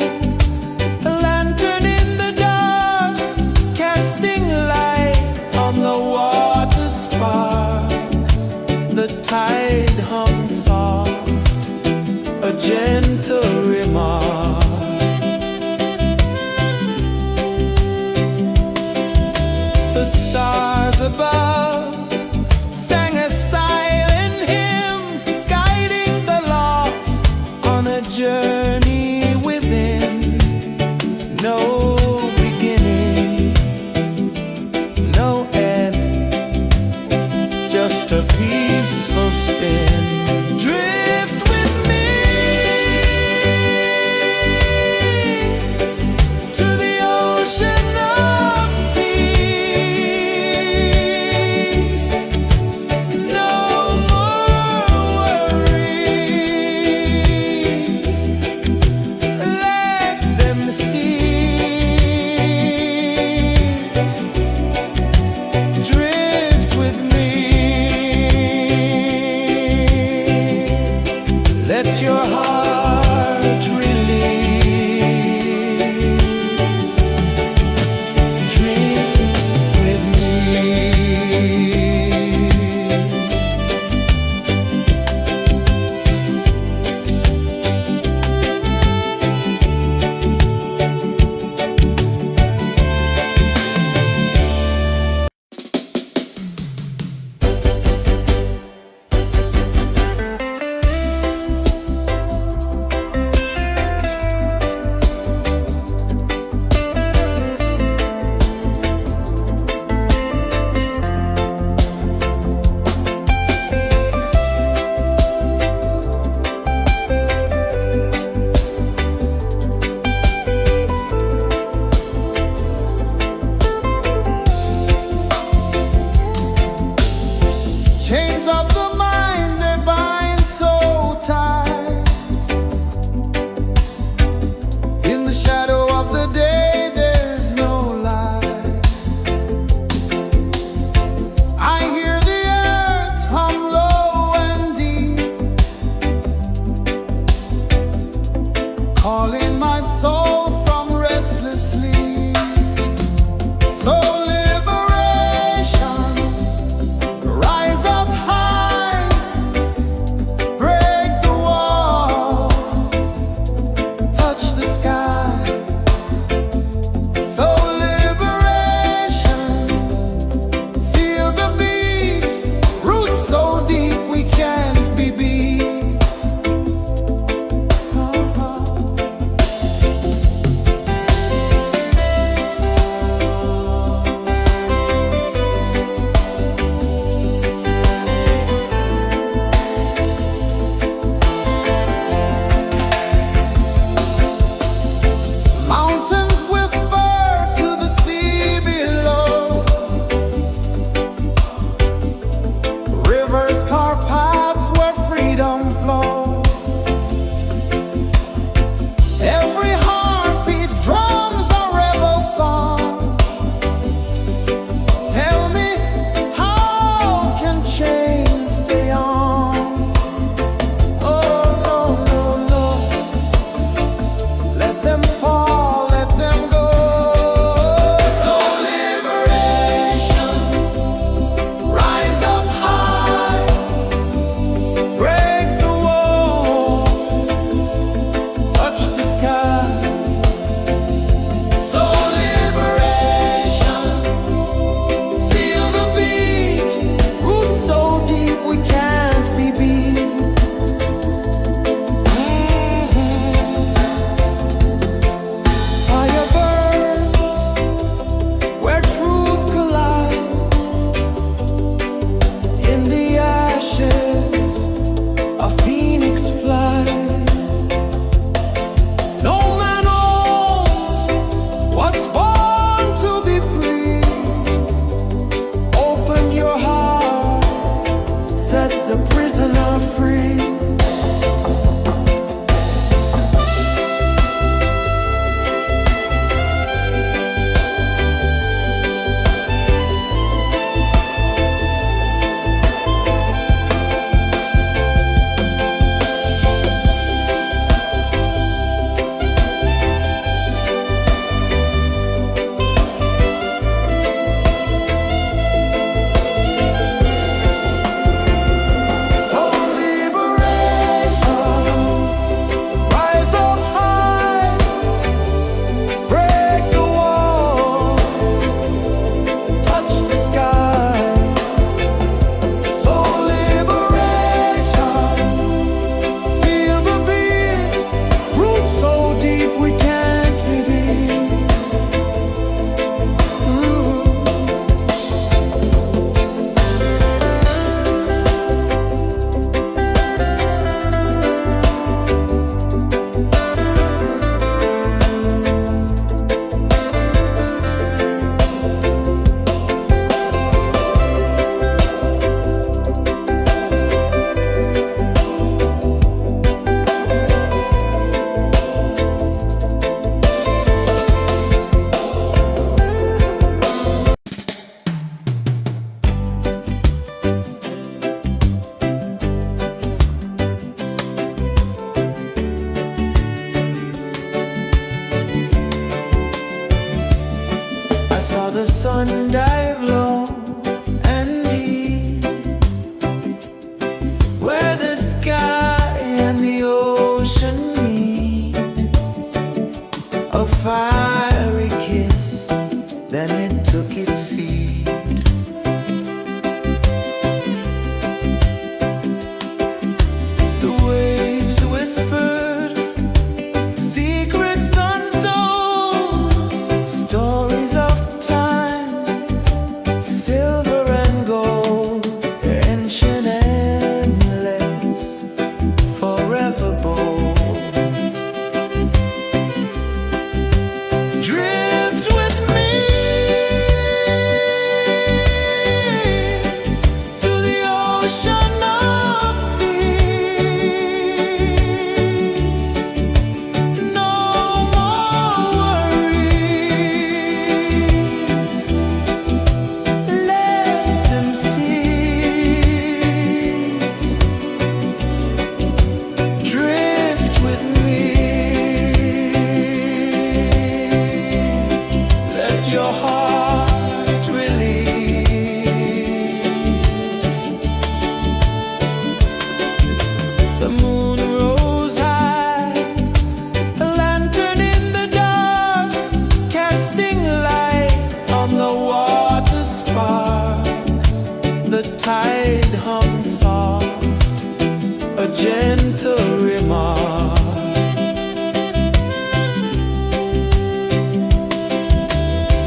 a lantern in the dark, casting light on the water spark. The tide hung soft, a gentle remark. The stars above sang a silent hymn, guiding the lost on a journey within. No beginning, no end, just a peaceful spin. Drift with me to the ocean of peace. No more worries, let them cease. Drift with me, let your heart release. Dream with me. sun dive low and deep, where the sky and the ocean meet, a fiery kiss, then it took its seed. The waves whispered secrets untold, stories of time, silver and gold, ancient, endless, forever bold. Drift with me to the ocean of peace. No more worries, let them cease. Drift with me, let your heart release. The moon rose high, a lantern in the dark, casting light on the water spark. The tide hummed soft, a gentle remark.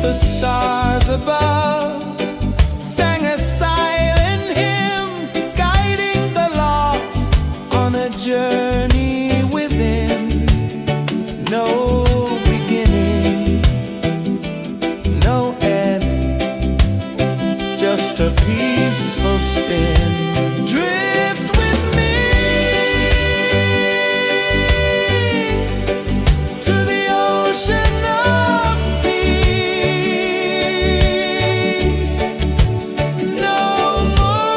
The stars above sang a silent hymn, guiding the lost on a journey within. No beginning, no end, just a peaceful spin. Drift with me to the ocean of peace. No more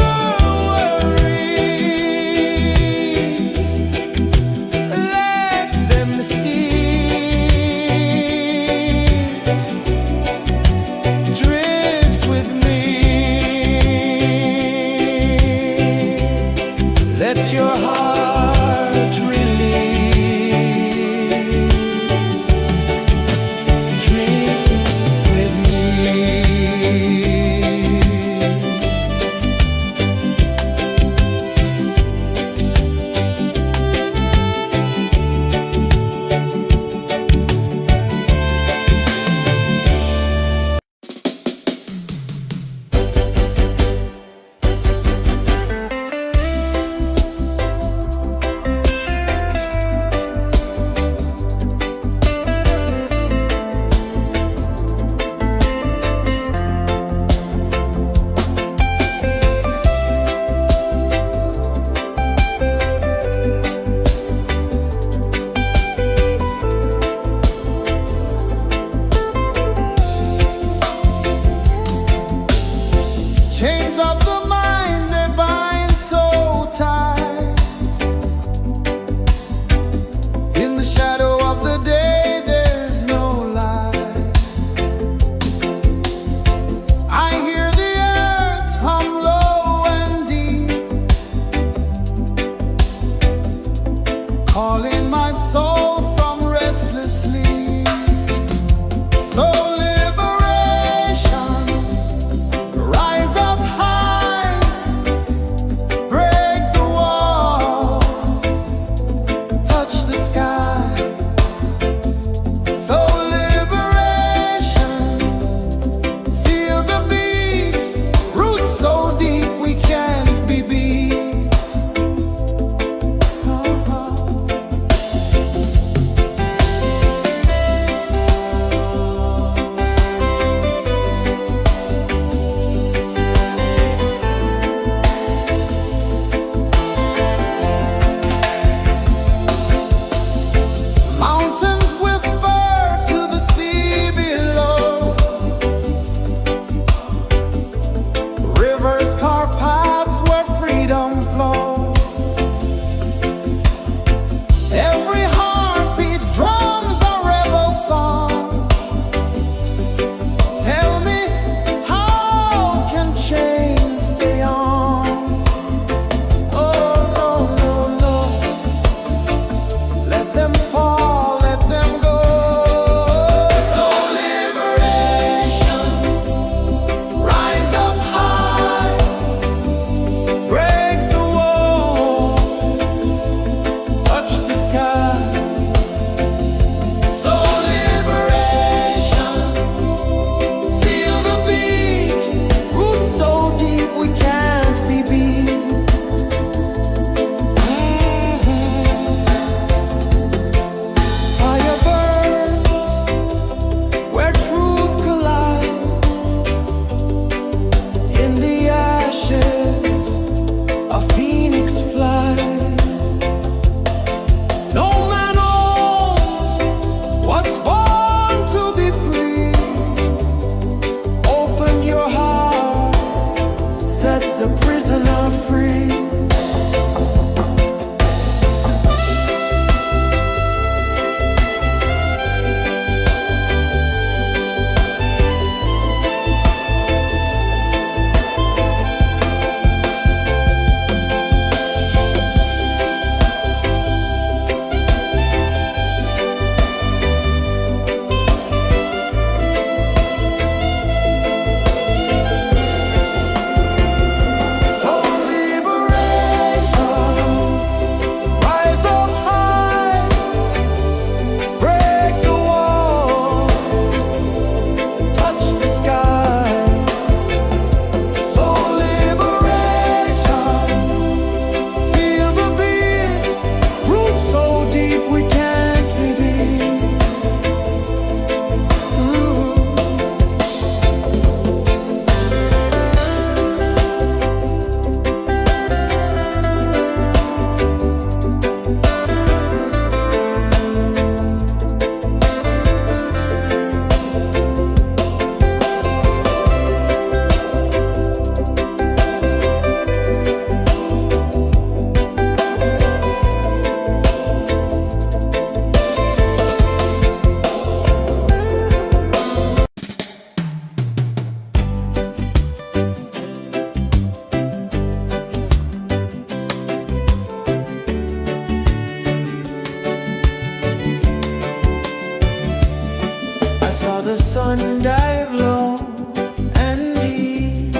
worries, let them cease. Drift with me, let your heart release. Drift with me. Chains of the mind, they bind so tight. In the shadow of the day, there's no light. I hear the earth hum low and deep, calling my soul from restless sleep. So liberation, rise up high, break the walls, touch the sky. So liberation, feel the beat, roots so deep we can't be beat. sun dive low and deep,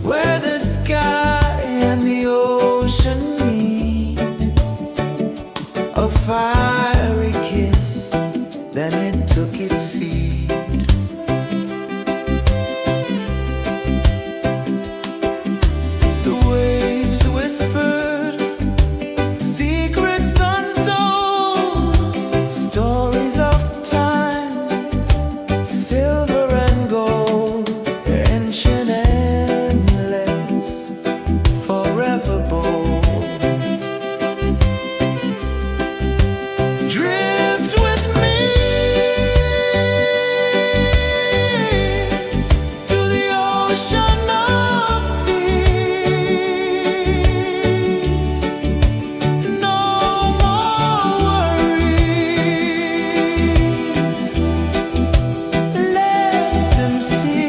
where the sky and the ocean meet. A fiery kiss, then it took its seed. The waves whispered secrets untold, stories of time, silver and gold, ancient, endless, forever bold. Drift with me to the ocean of peace. No more worries. Let them cease.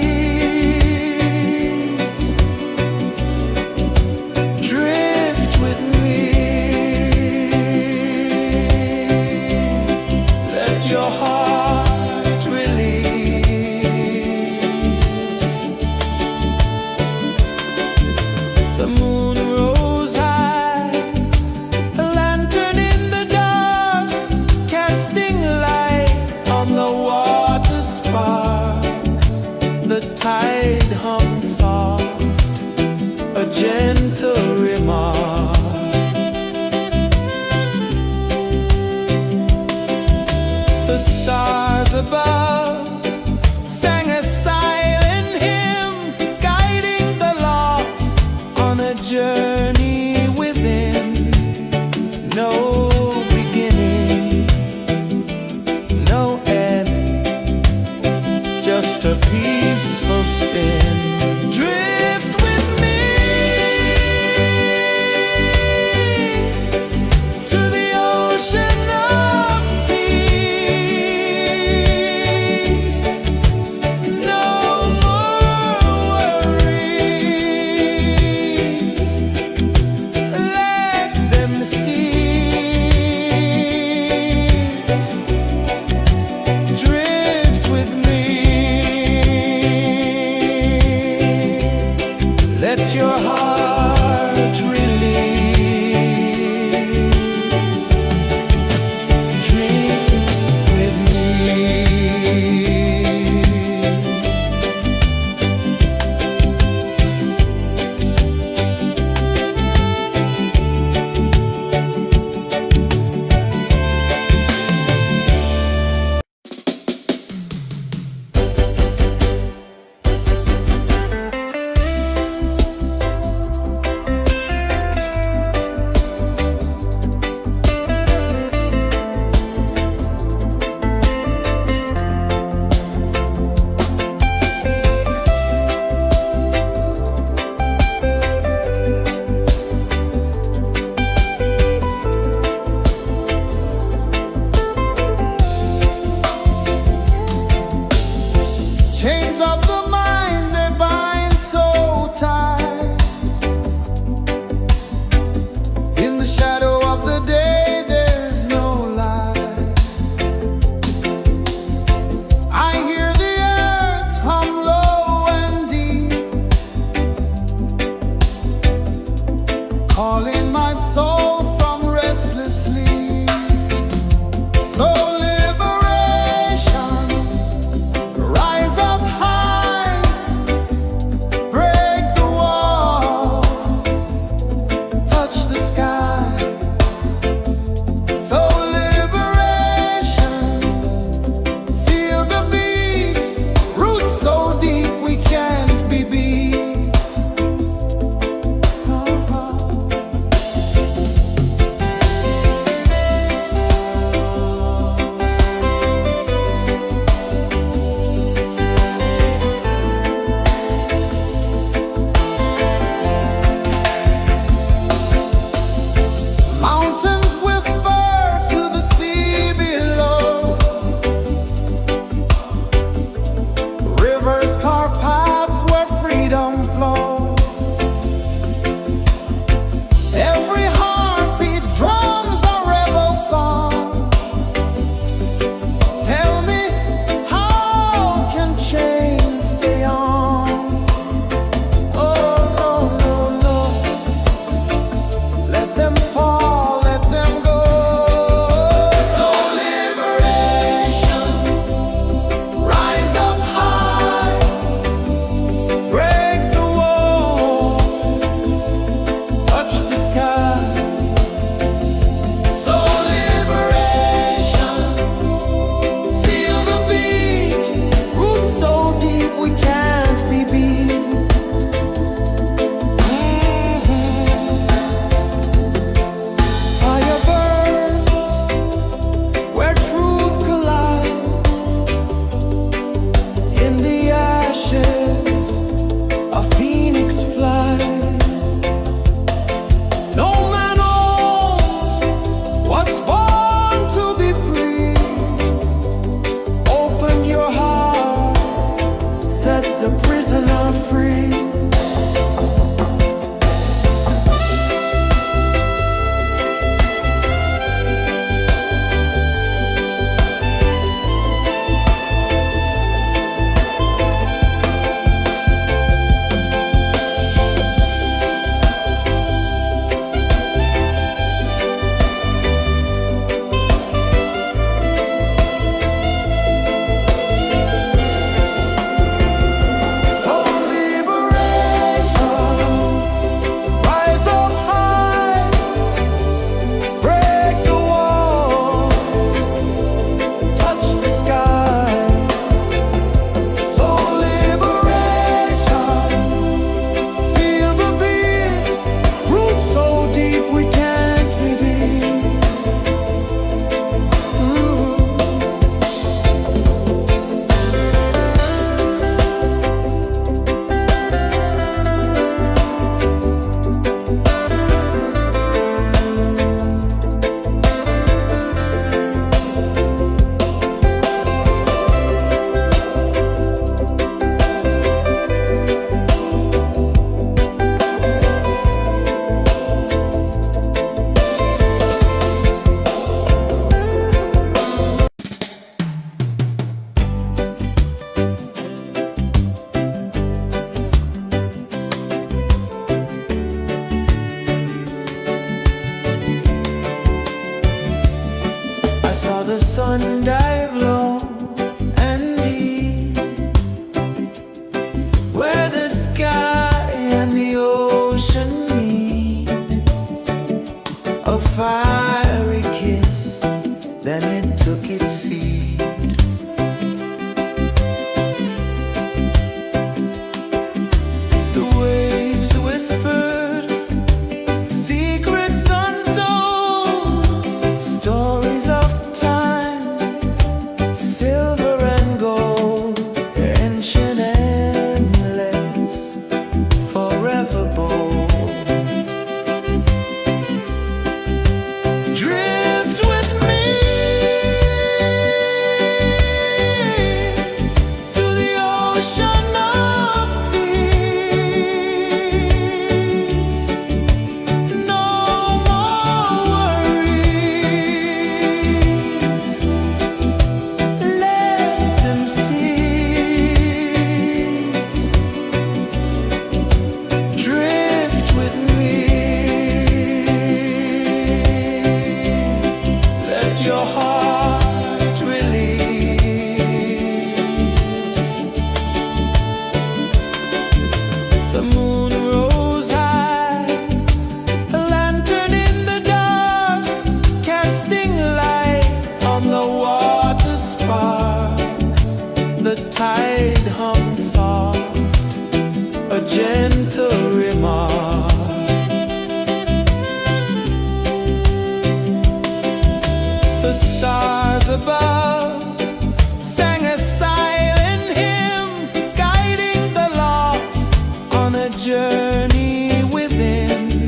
Drift with me. Let your heart release. The moon rose high, a lantern in the dark, casting light on the water spark. The tide hummed soft, a gentle remark. The stars above sang a silent hymn, guiding the lost on a journey within. No beginning, no end, just a peaceful spin. Drift with me to the ocean of peace. No more worries. Let them cease. I saw the sun dive low and deep, where the sky and the ocean meet. A fiery kiss, then it took its seed. The waves whispered secrets untold, stories of time, silver and gold, ancient, endless, forever bold. Drift with me to the ocean of peace. No more worries, let them cease. Drift with me, let your heart release. The moon rose high, a lantern in the dark, casting light on the water spark. The tide hummed soft, a gentle remark. The stars above sang a silent hymn, guiding the lost on a journey within.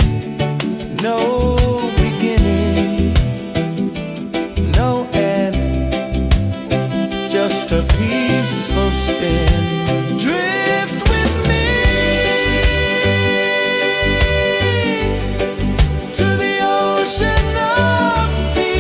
No beginning, no end, just a peaceful spin. Drift with me to the ocean of peace.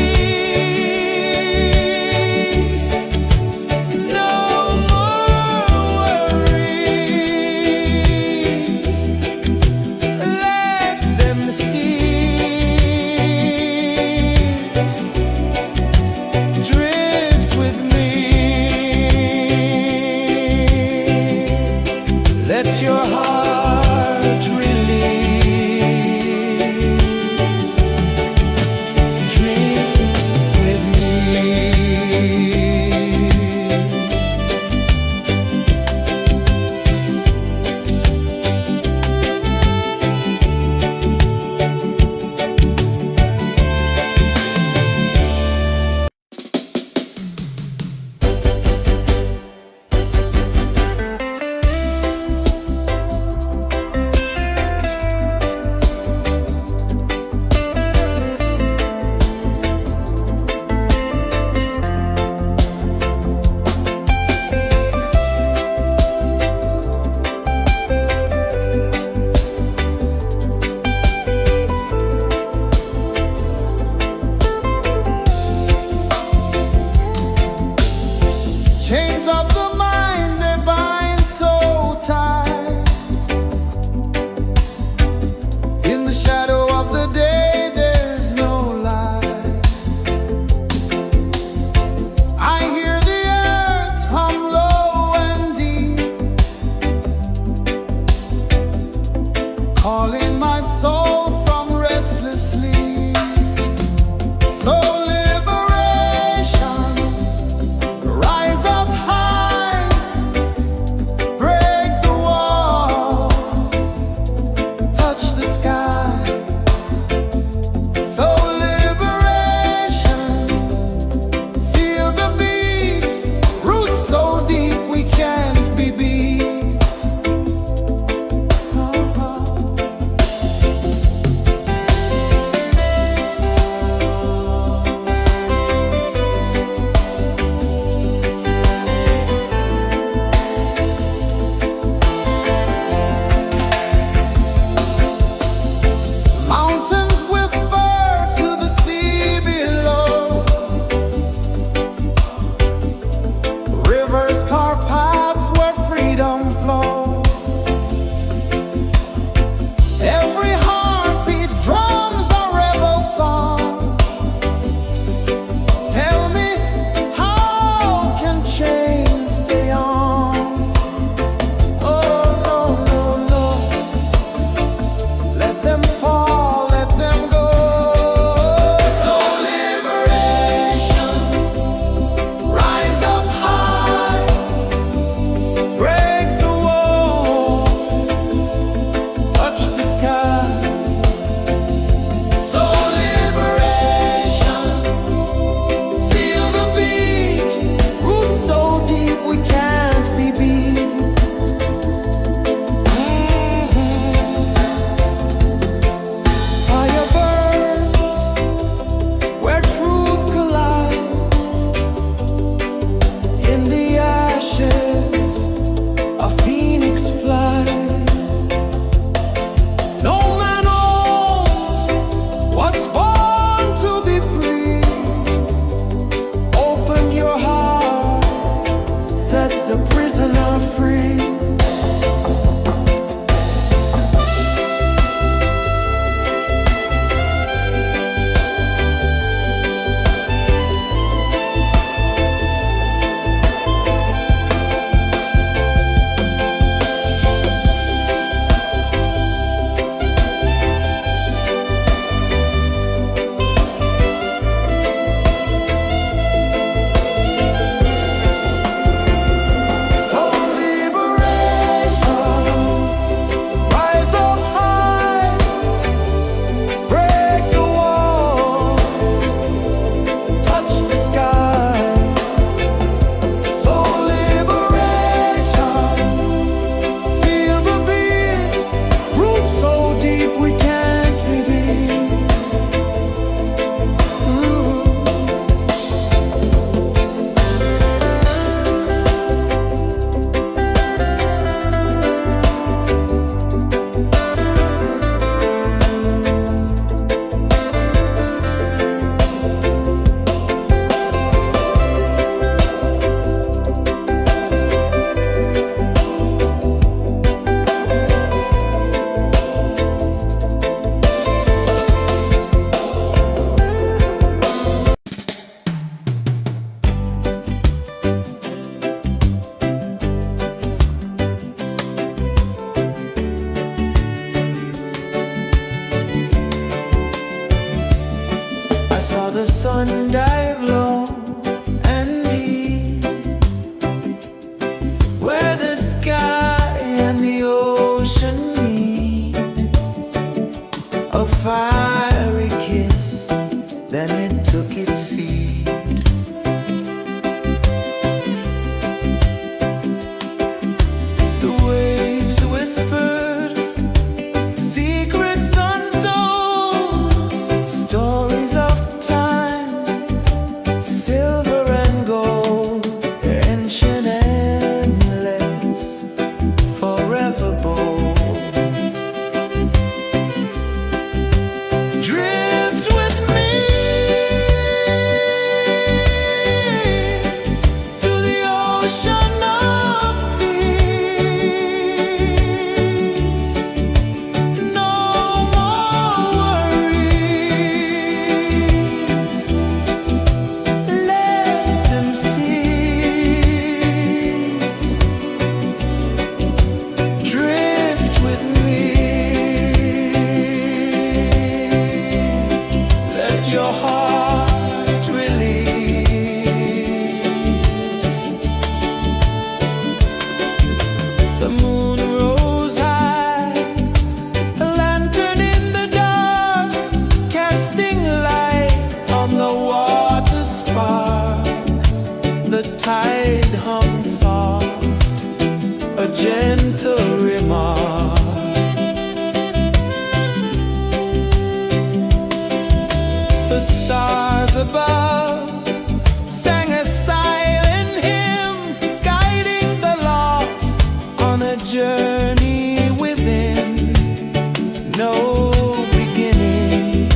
saw the sun dive low and deep, where the sky and the ocean meet. A fiery kiss, then it took its seat. The waves whispered secrets untold, stories of time, silver and gold, ancient, endless, forever bold. Drift with me to the ocean of peace. No more worries, let them cease. Drift with me, let your heart release. The moon rose high, a lantern in the dark, casting light on the water spark. The tide hummed soft, a gentle remark. The stars above sang a silent hymn, guiding the lost on a journey within. No beginning,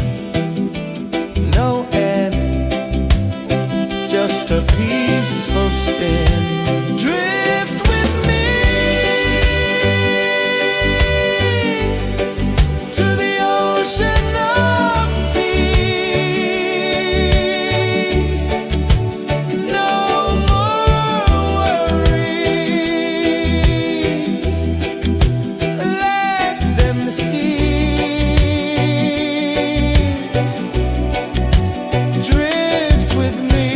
no end, just a peaceful spin. Drift with me to the ocean of peace. No more worries, let them cease. Drift with me.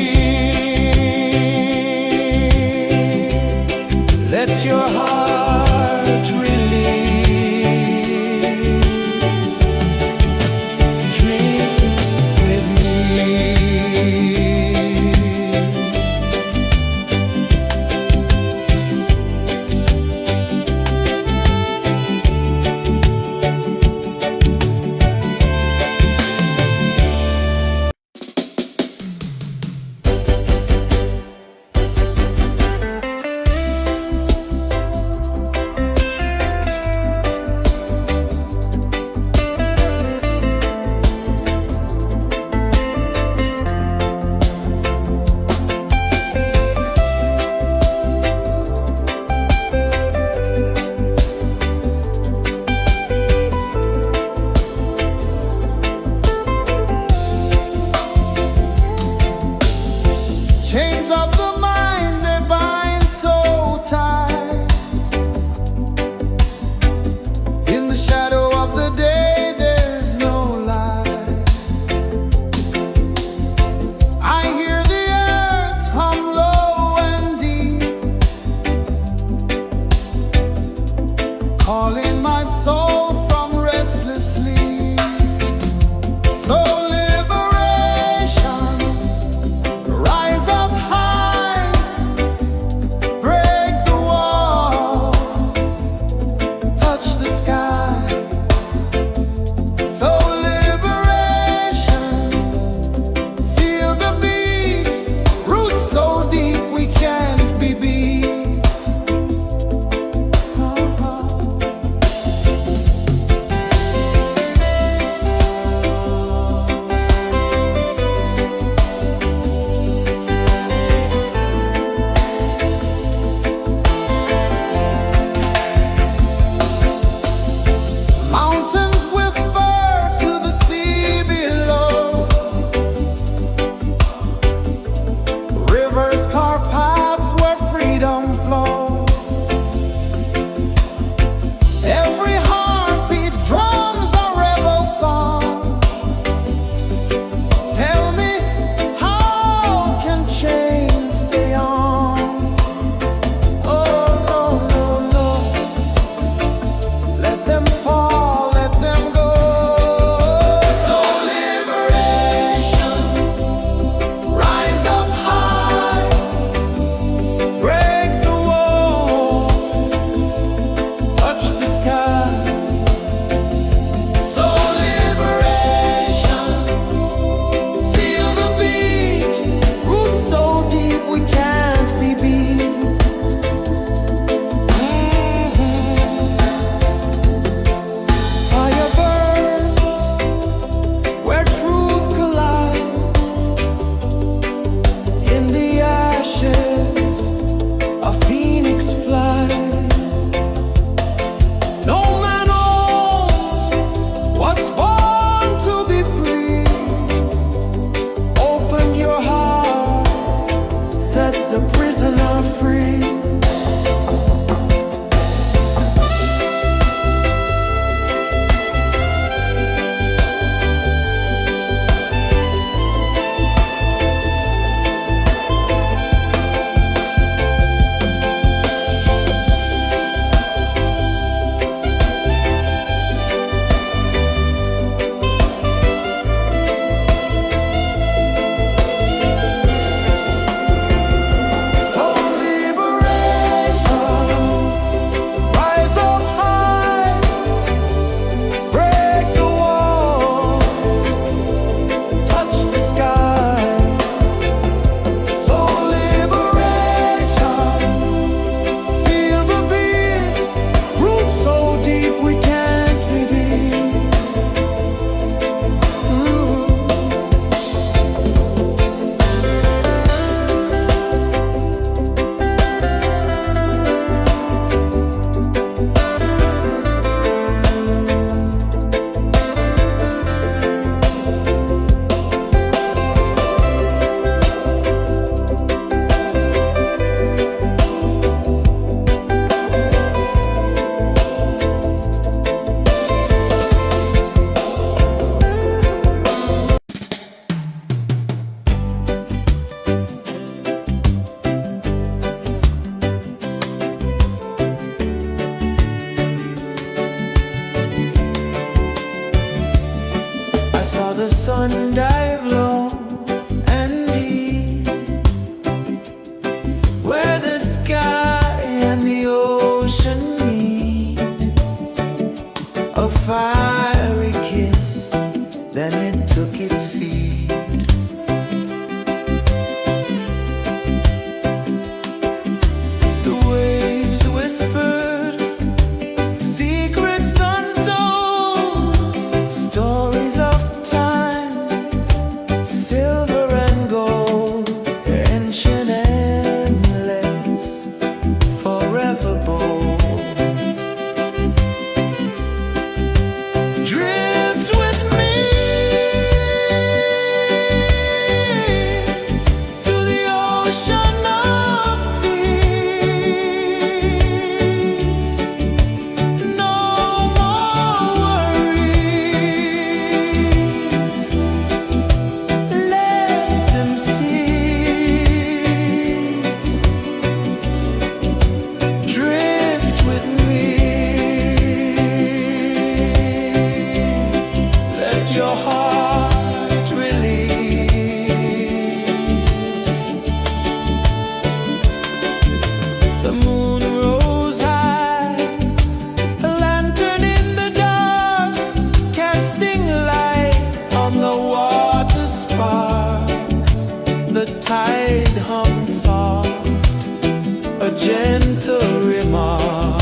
little remark.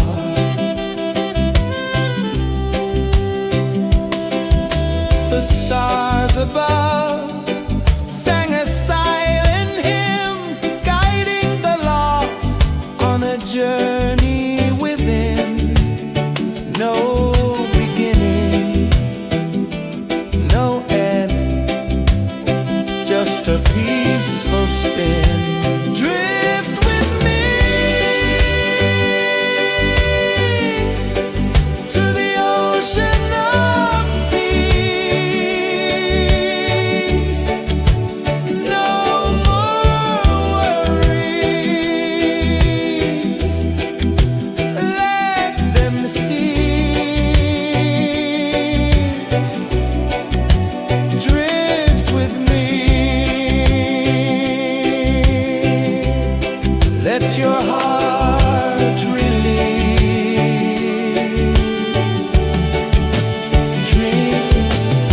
The stars above sang a silent hymn, guiding the lost on a journey within. No beginning, no end, just a peaceful spin. Drift with me to the ocean of peace. No more worries, let them cease. Drift with me, let your heart release. Dream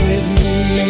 with me.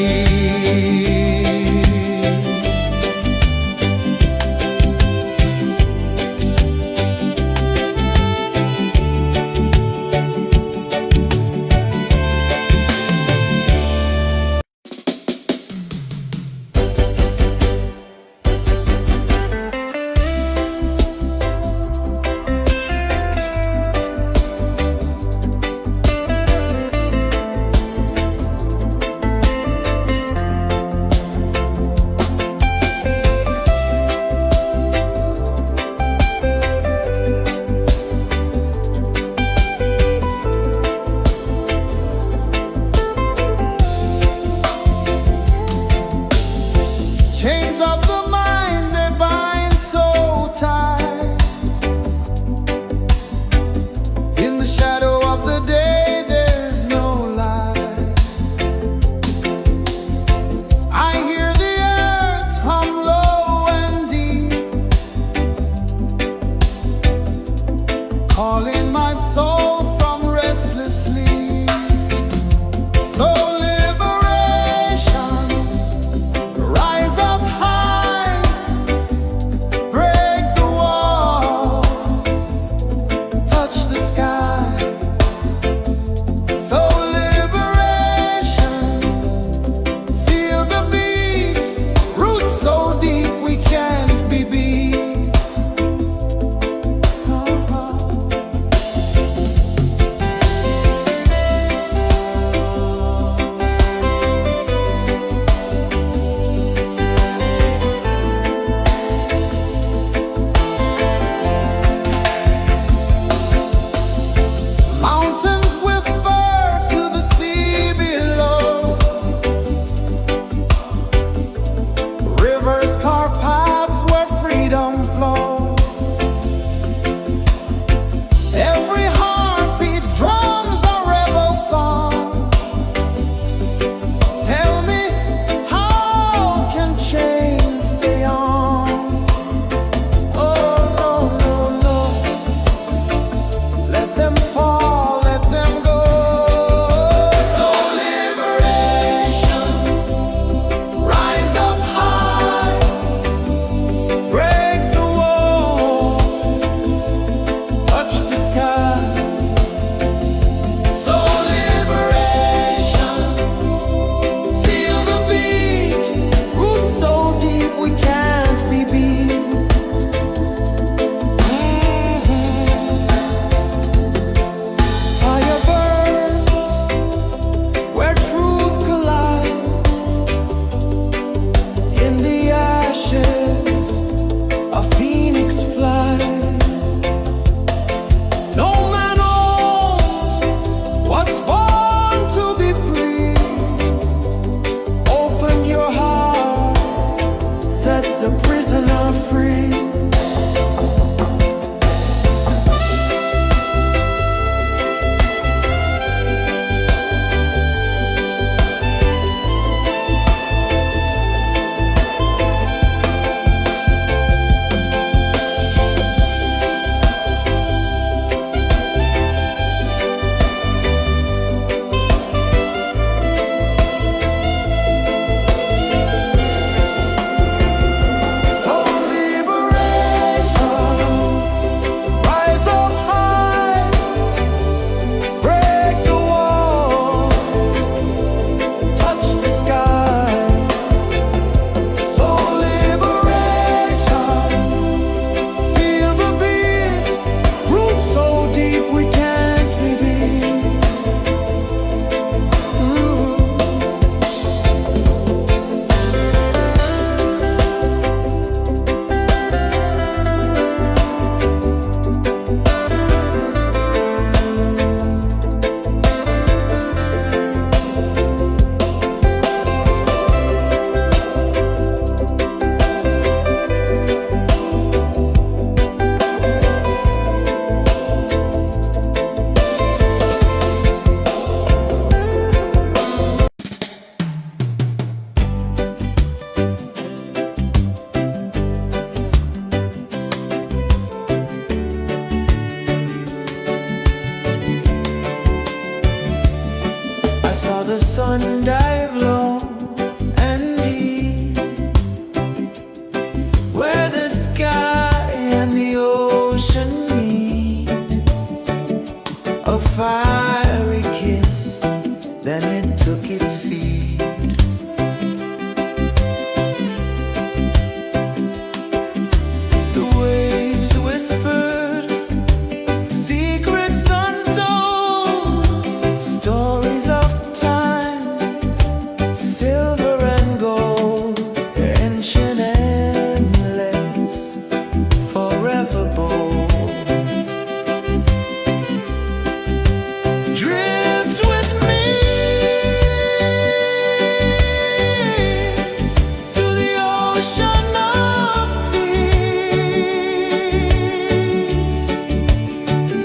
ocean of peace.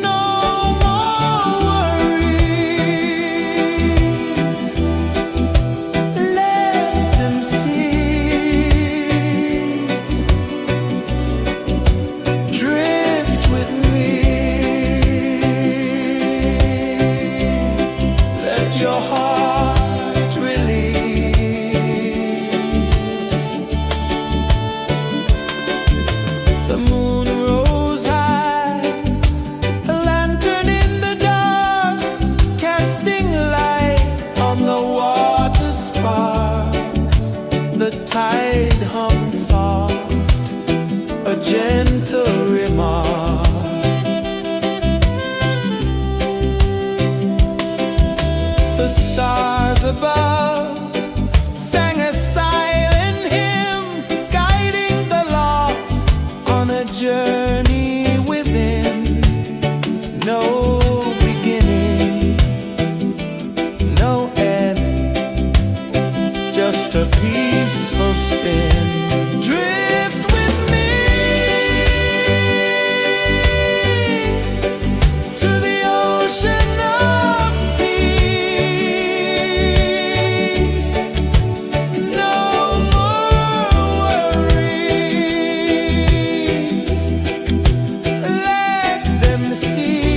No more worries. Let them cease. Drift with me. Let your heart release. The moon rose high, a lantern in the dark, casting light on the water spark. The tide hummed soft, a gentle remark. The stars above sang a silent hymn, guiding the lost on a journey within. No beginning, no end, just a peaceful spin. Drift with me to the ocean of peace. No more worries. Let them cease.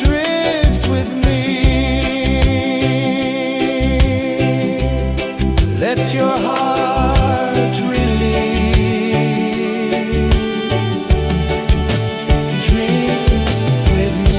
Drift with me. Let your heart release. Dream with me.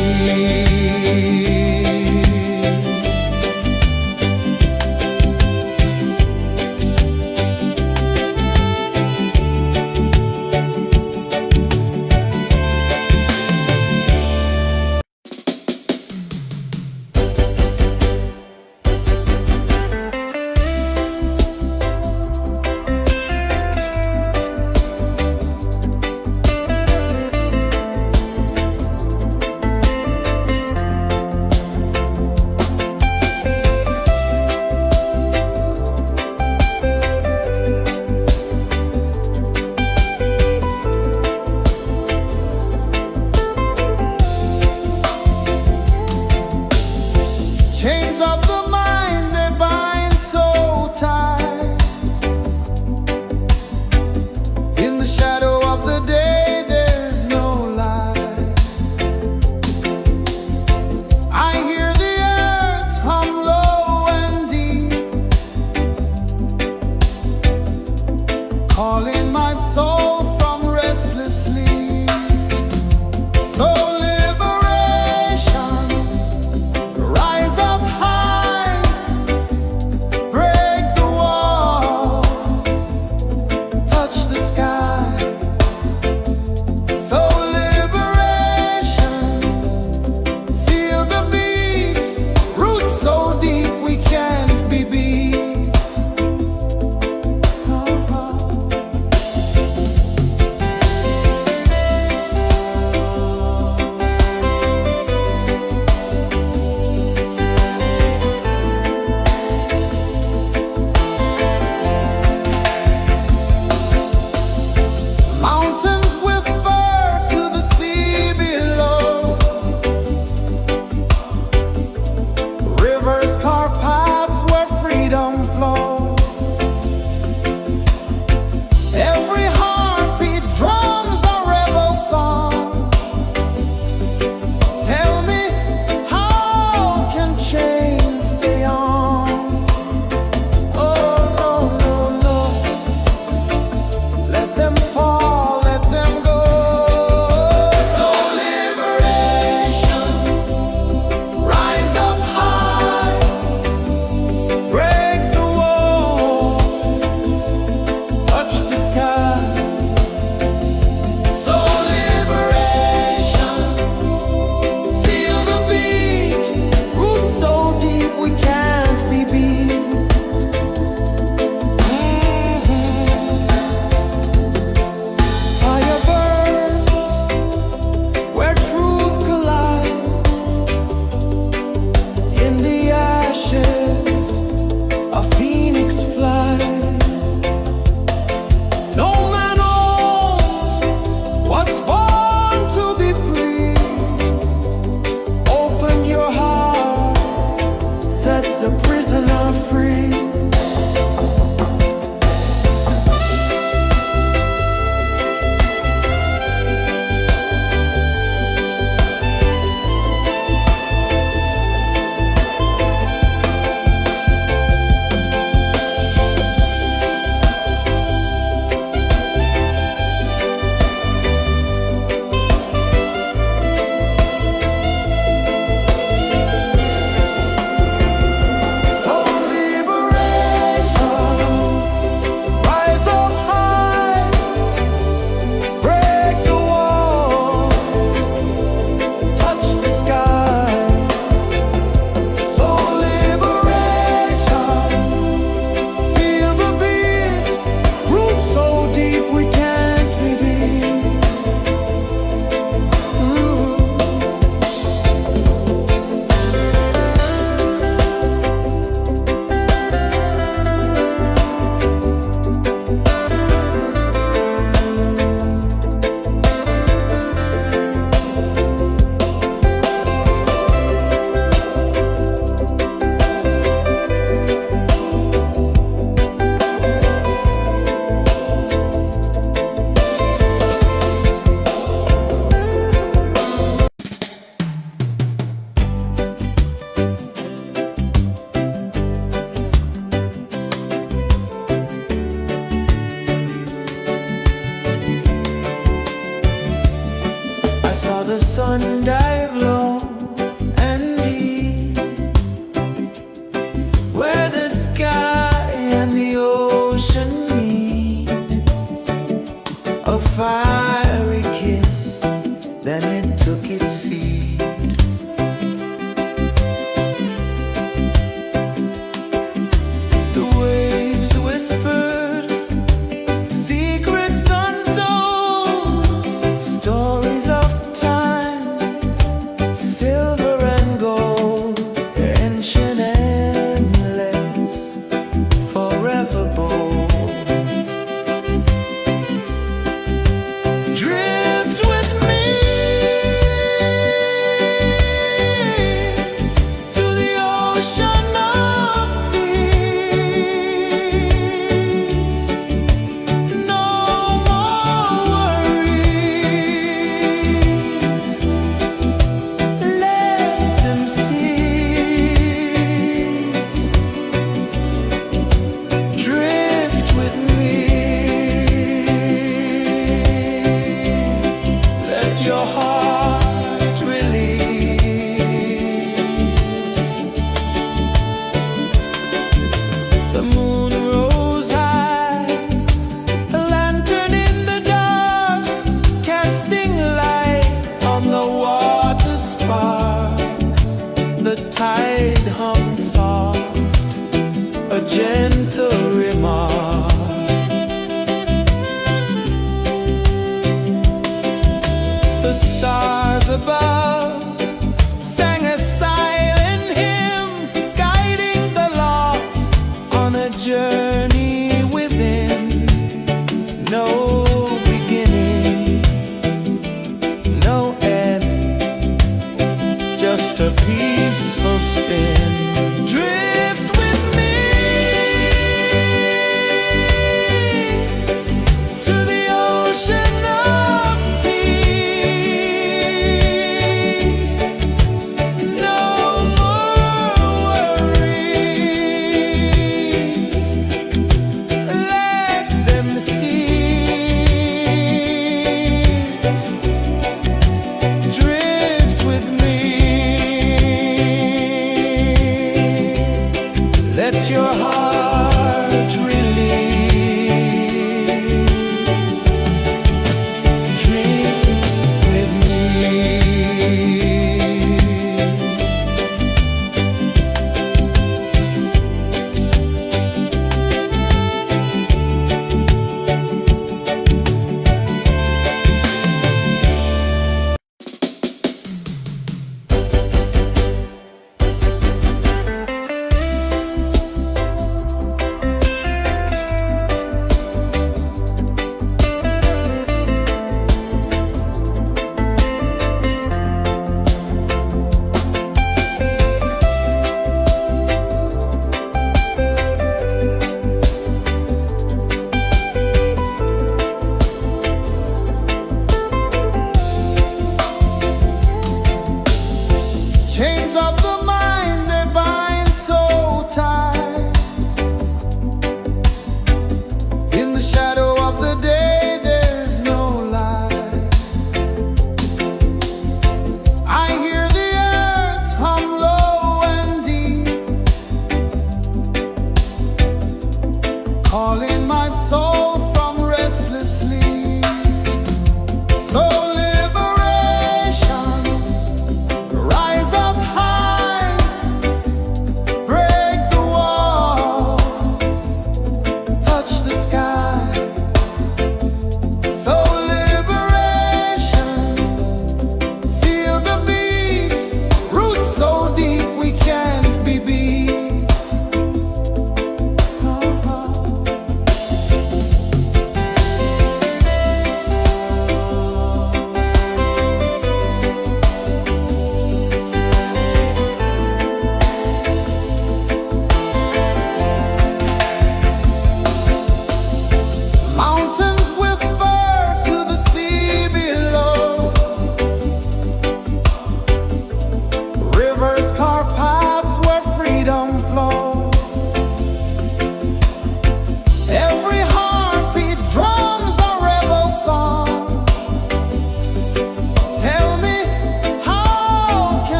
The waves whispered secrets untold, stories of time, silver and gold, ancient, endless, forever bold. Drift with me to the ocean of peace. No more worries. Let them cease. Drift with me. Let your heart release. The moon rose high, a lantern in the dark, casting light on the water spark. The tide hummed soft, a gentle remark. The stars above sang a silent hymn, guiding the lost on a journey within. No beginning, no end, just a peaceful spin. Drift with me to the ocean of peace. No more worries. Let them cease. Drift with me. Let your heart release. Dream with me.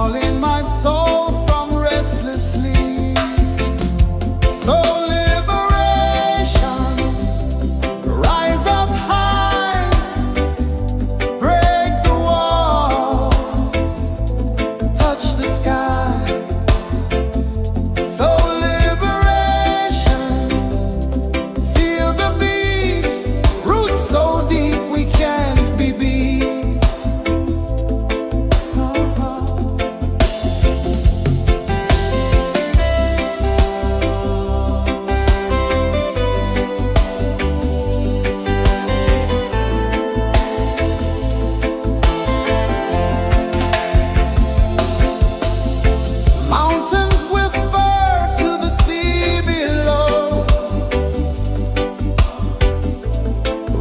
calling my soul from restless sleep. So liberation, rise up high, break the walls, touch the sky. So liberation, feel the beat, roots so deep we can't be beat. Mountains whisper to the sea below.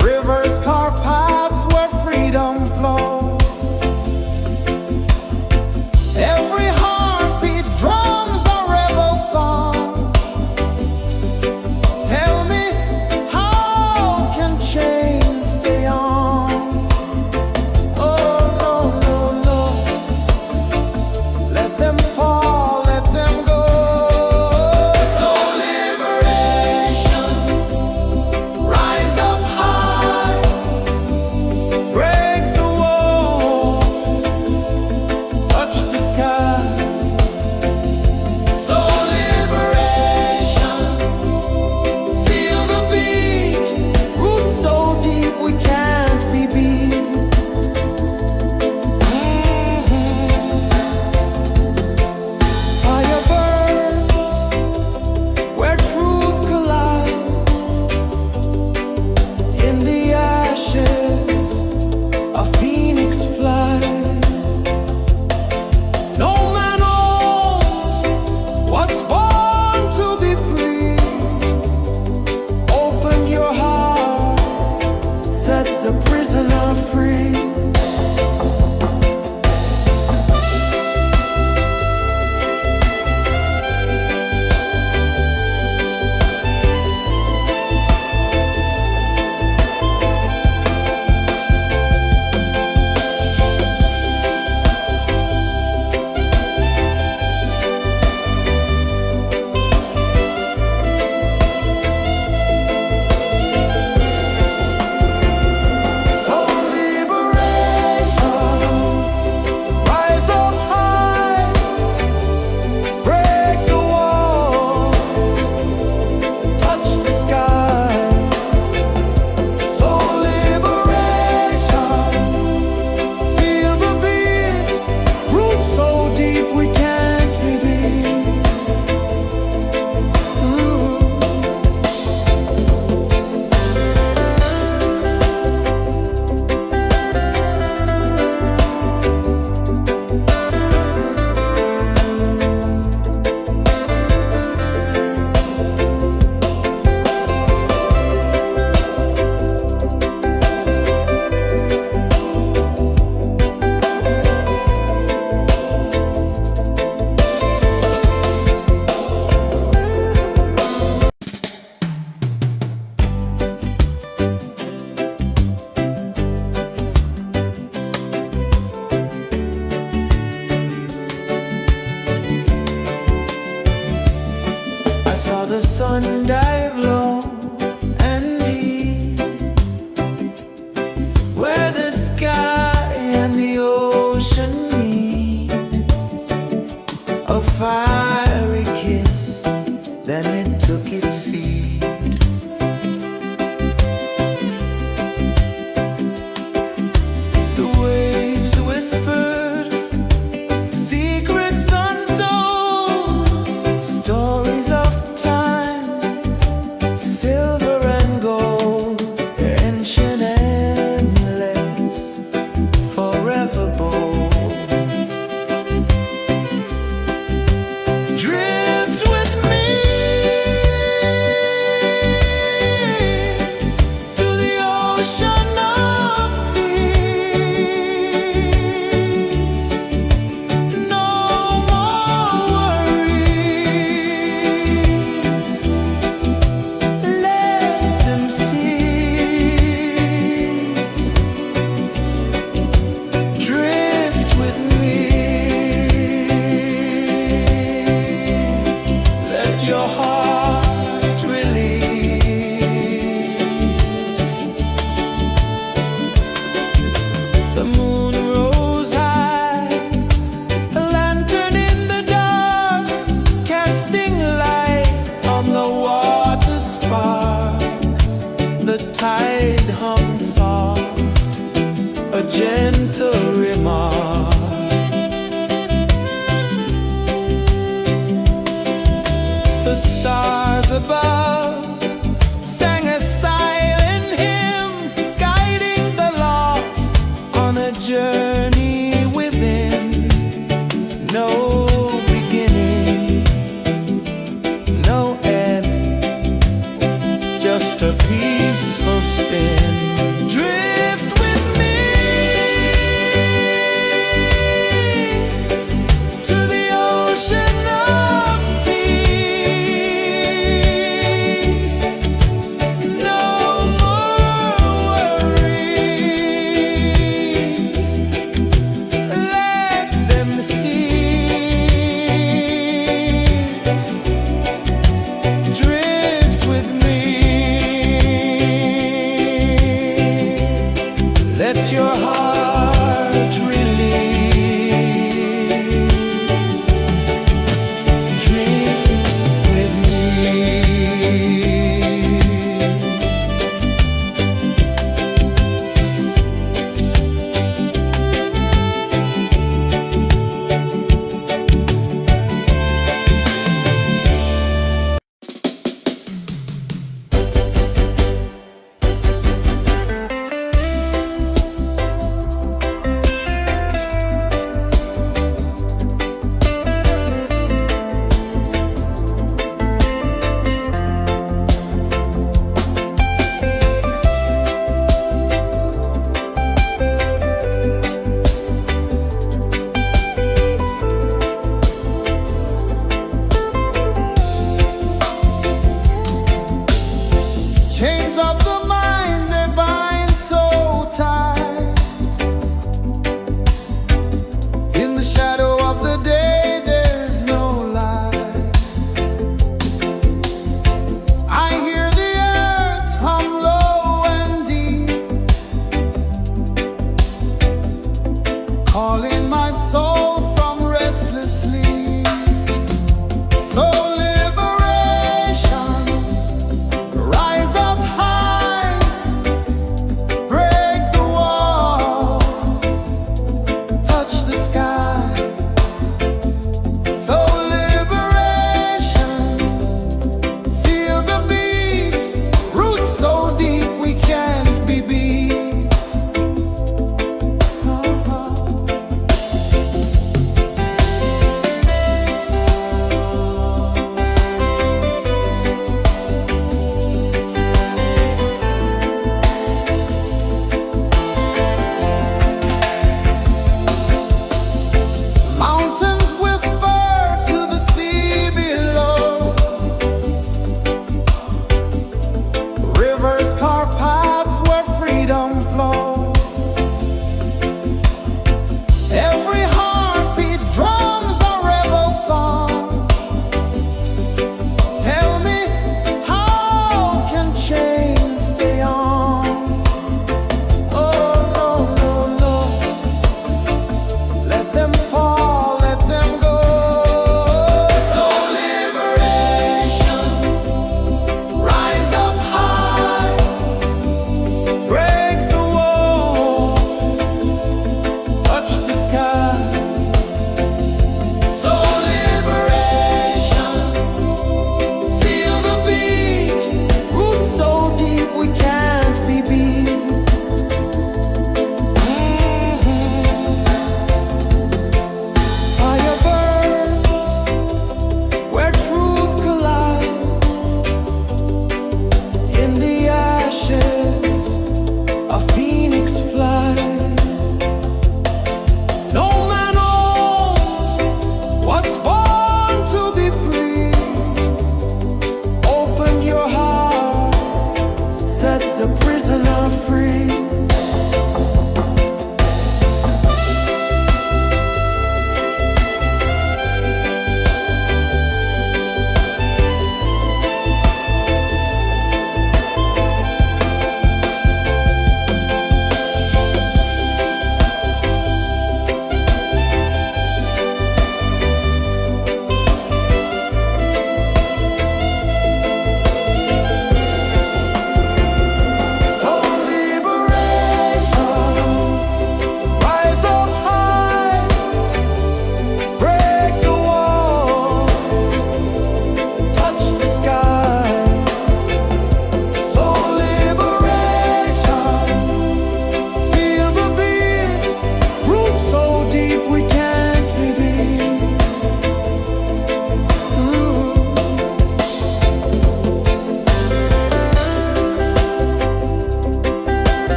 Rivers carve paths where freedom flows. Every heartbeat drums a rebel song. Tell me, how can chains stay on? Oh, no, no, no. Let them fall, let them go. So liberation, rise up high, break the walls, touch the sky. So liberation, feel the beat, roots so deep we can't be beat. Fire burns where truth collides. In the ashes, a phoenix flies. No man owns what's born to be free. Open your heart, set the prisoner free. So liberation, rise up high, break the walls, touch the sky. So liberation, feel the beat, roots so deep we can't be beat. I saw the sun dive low and deep, where the sky and the ocean meet. A fiery kiss, then it took its seat. The waves whispered secrets untold, stories of time, silver and gold, ancient, endless, forever bold.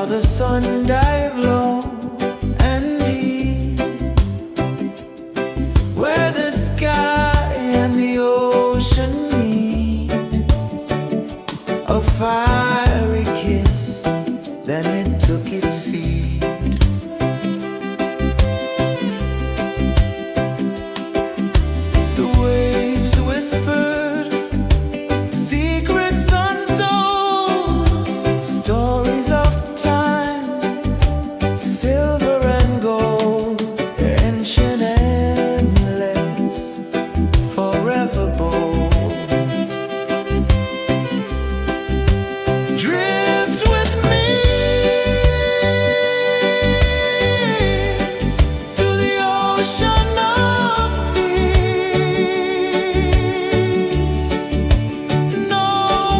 the sun dive low and deep, where the sky and the ocean meet, a fiery kiss, then it took its seed. The waves whispered secrets untold, stories of time, silver and gold, ancient, endless, forever bold. Drift with me to the ocean of peace. No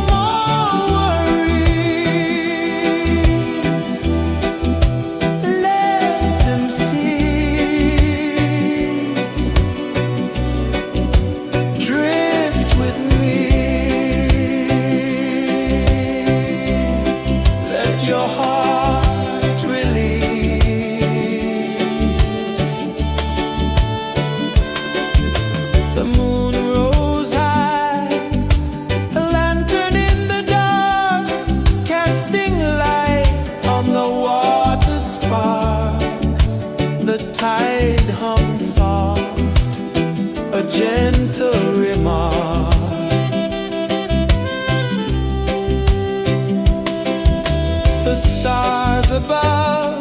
more worries, let them cease. Drift with me, let your heart release. The moon rose high, a lantern in the dark, casting light on the water spark. The tide hummed soft, a gentle remark. The stars above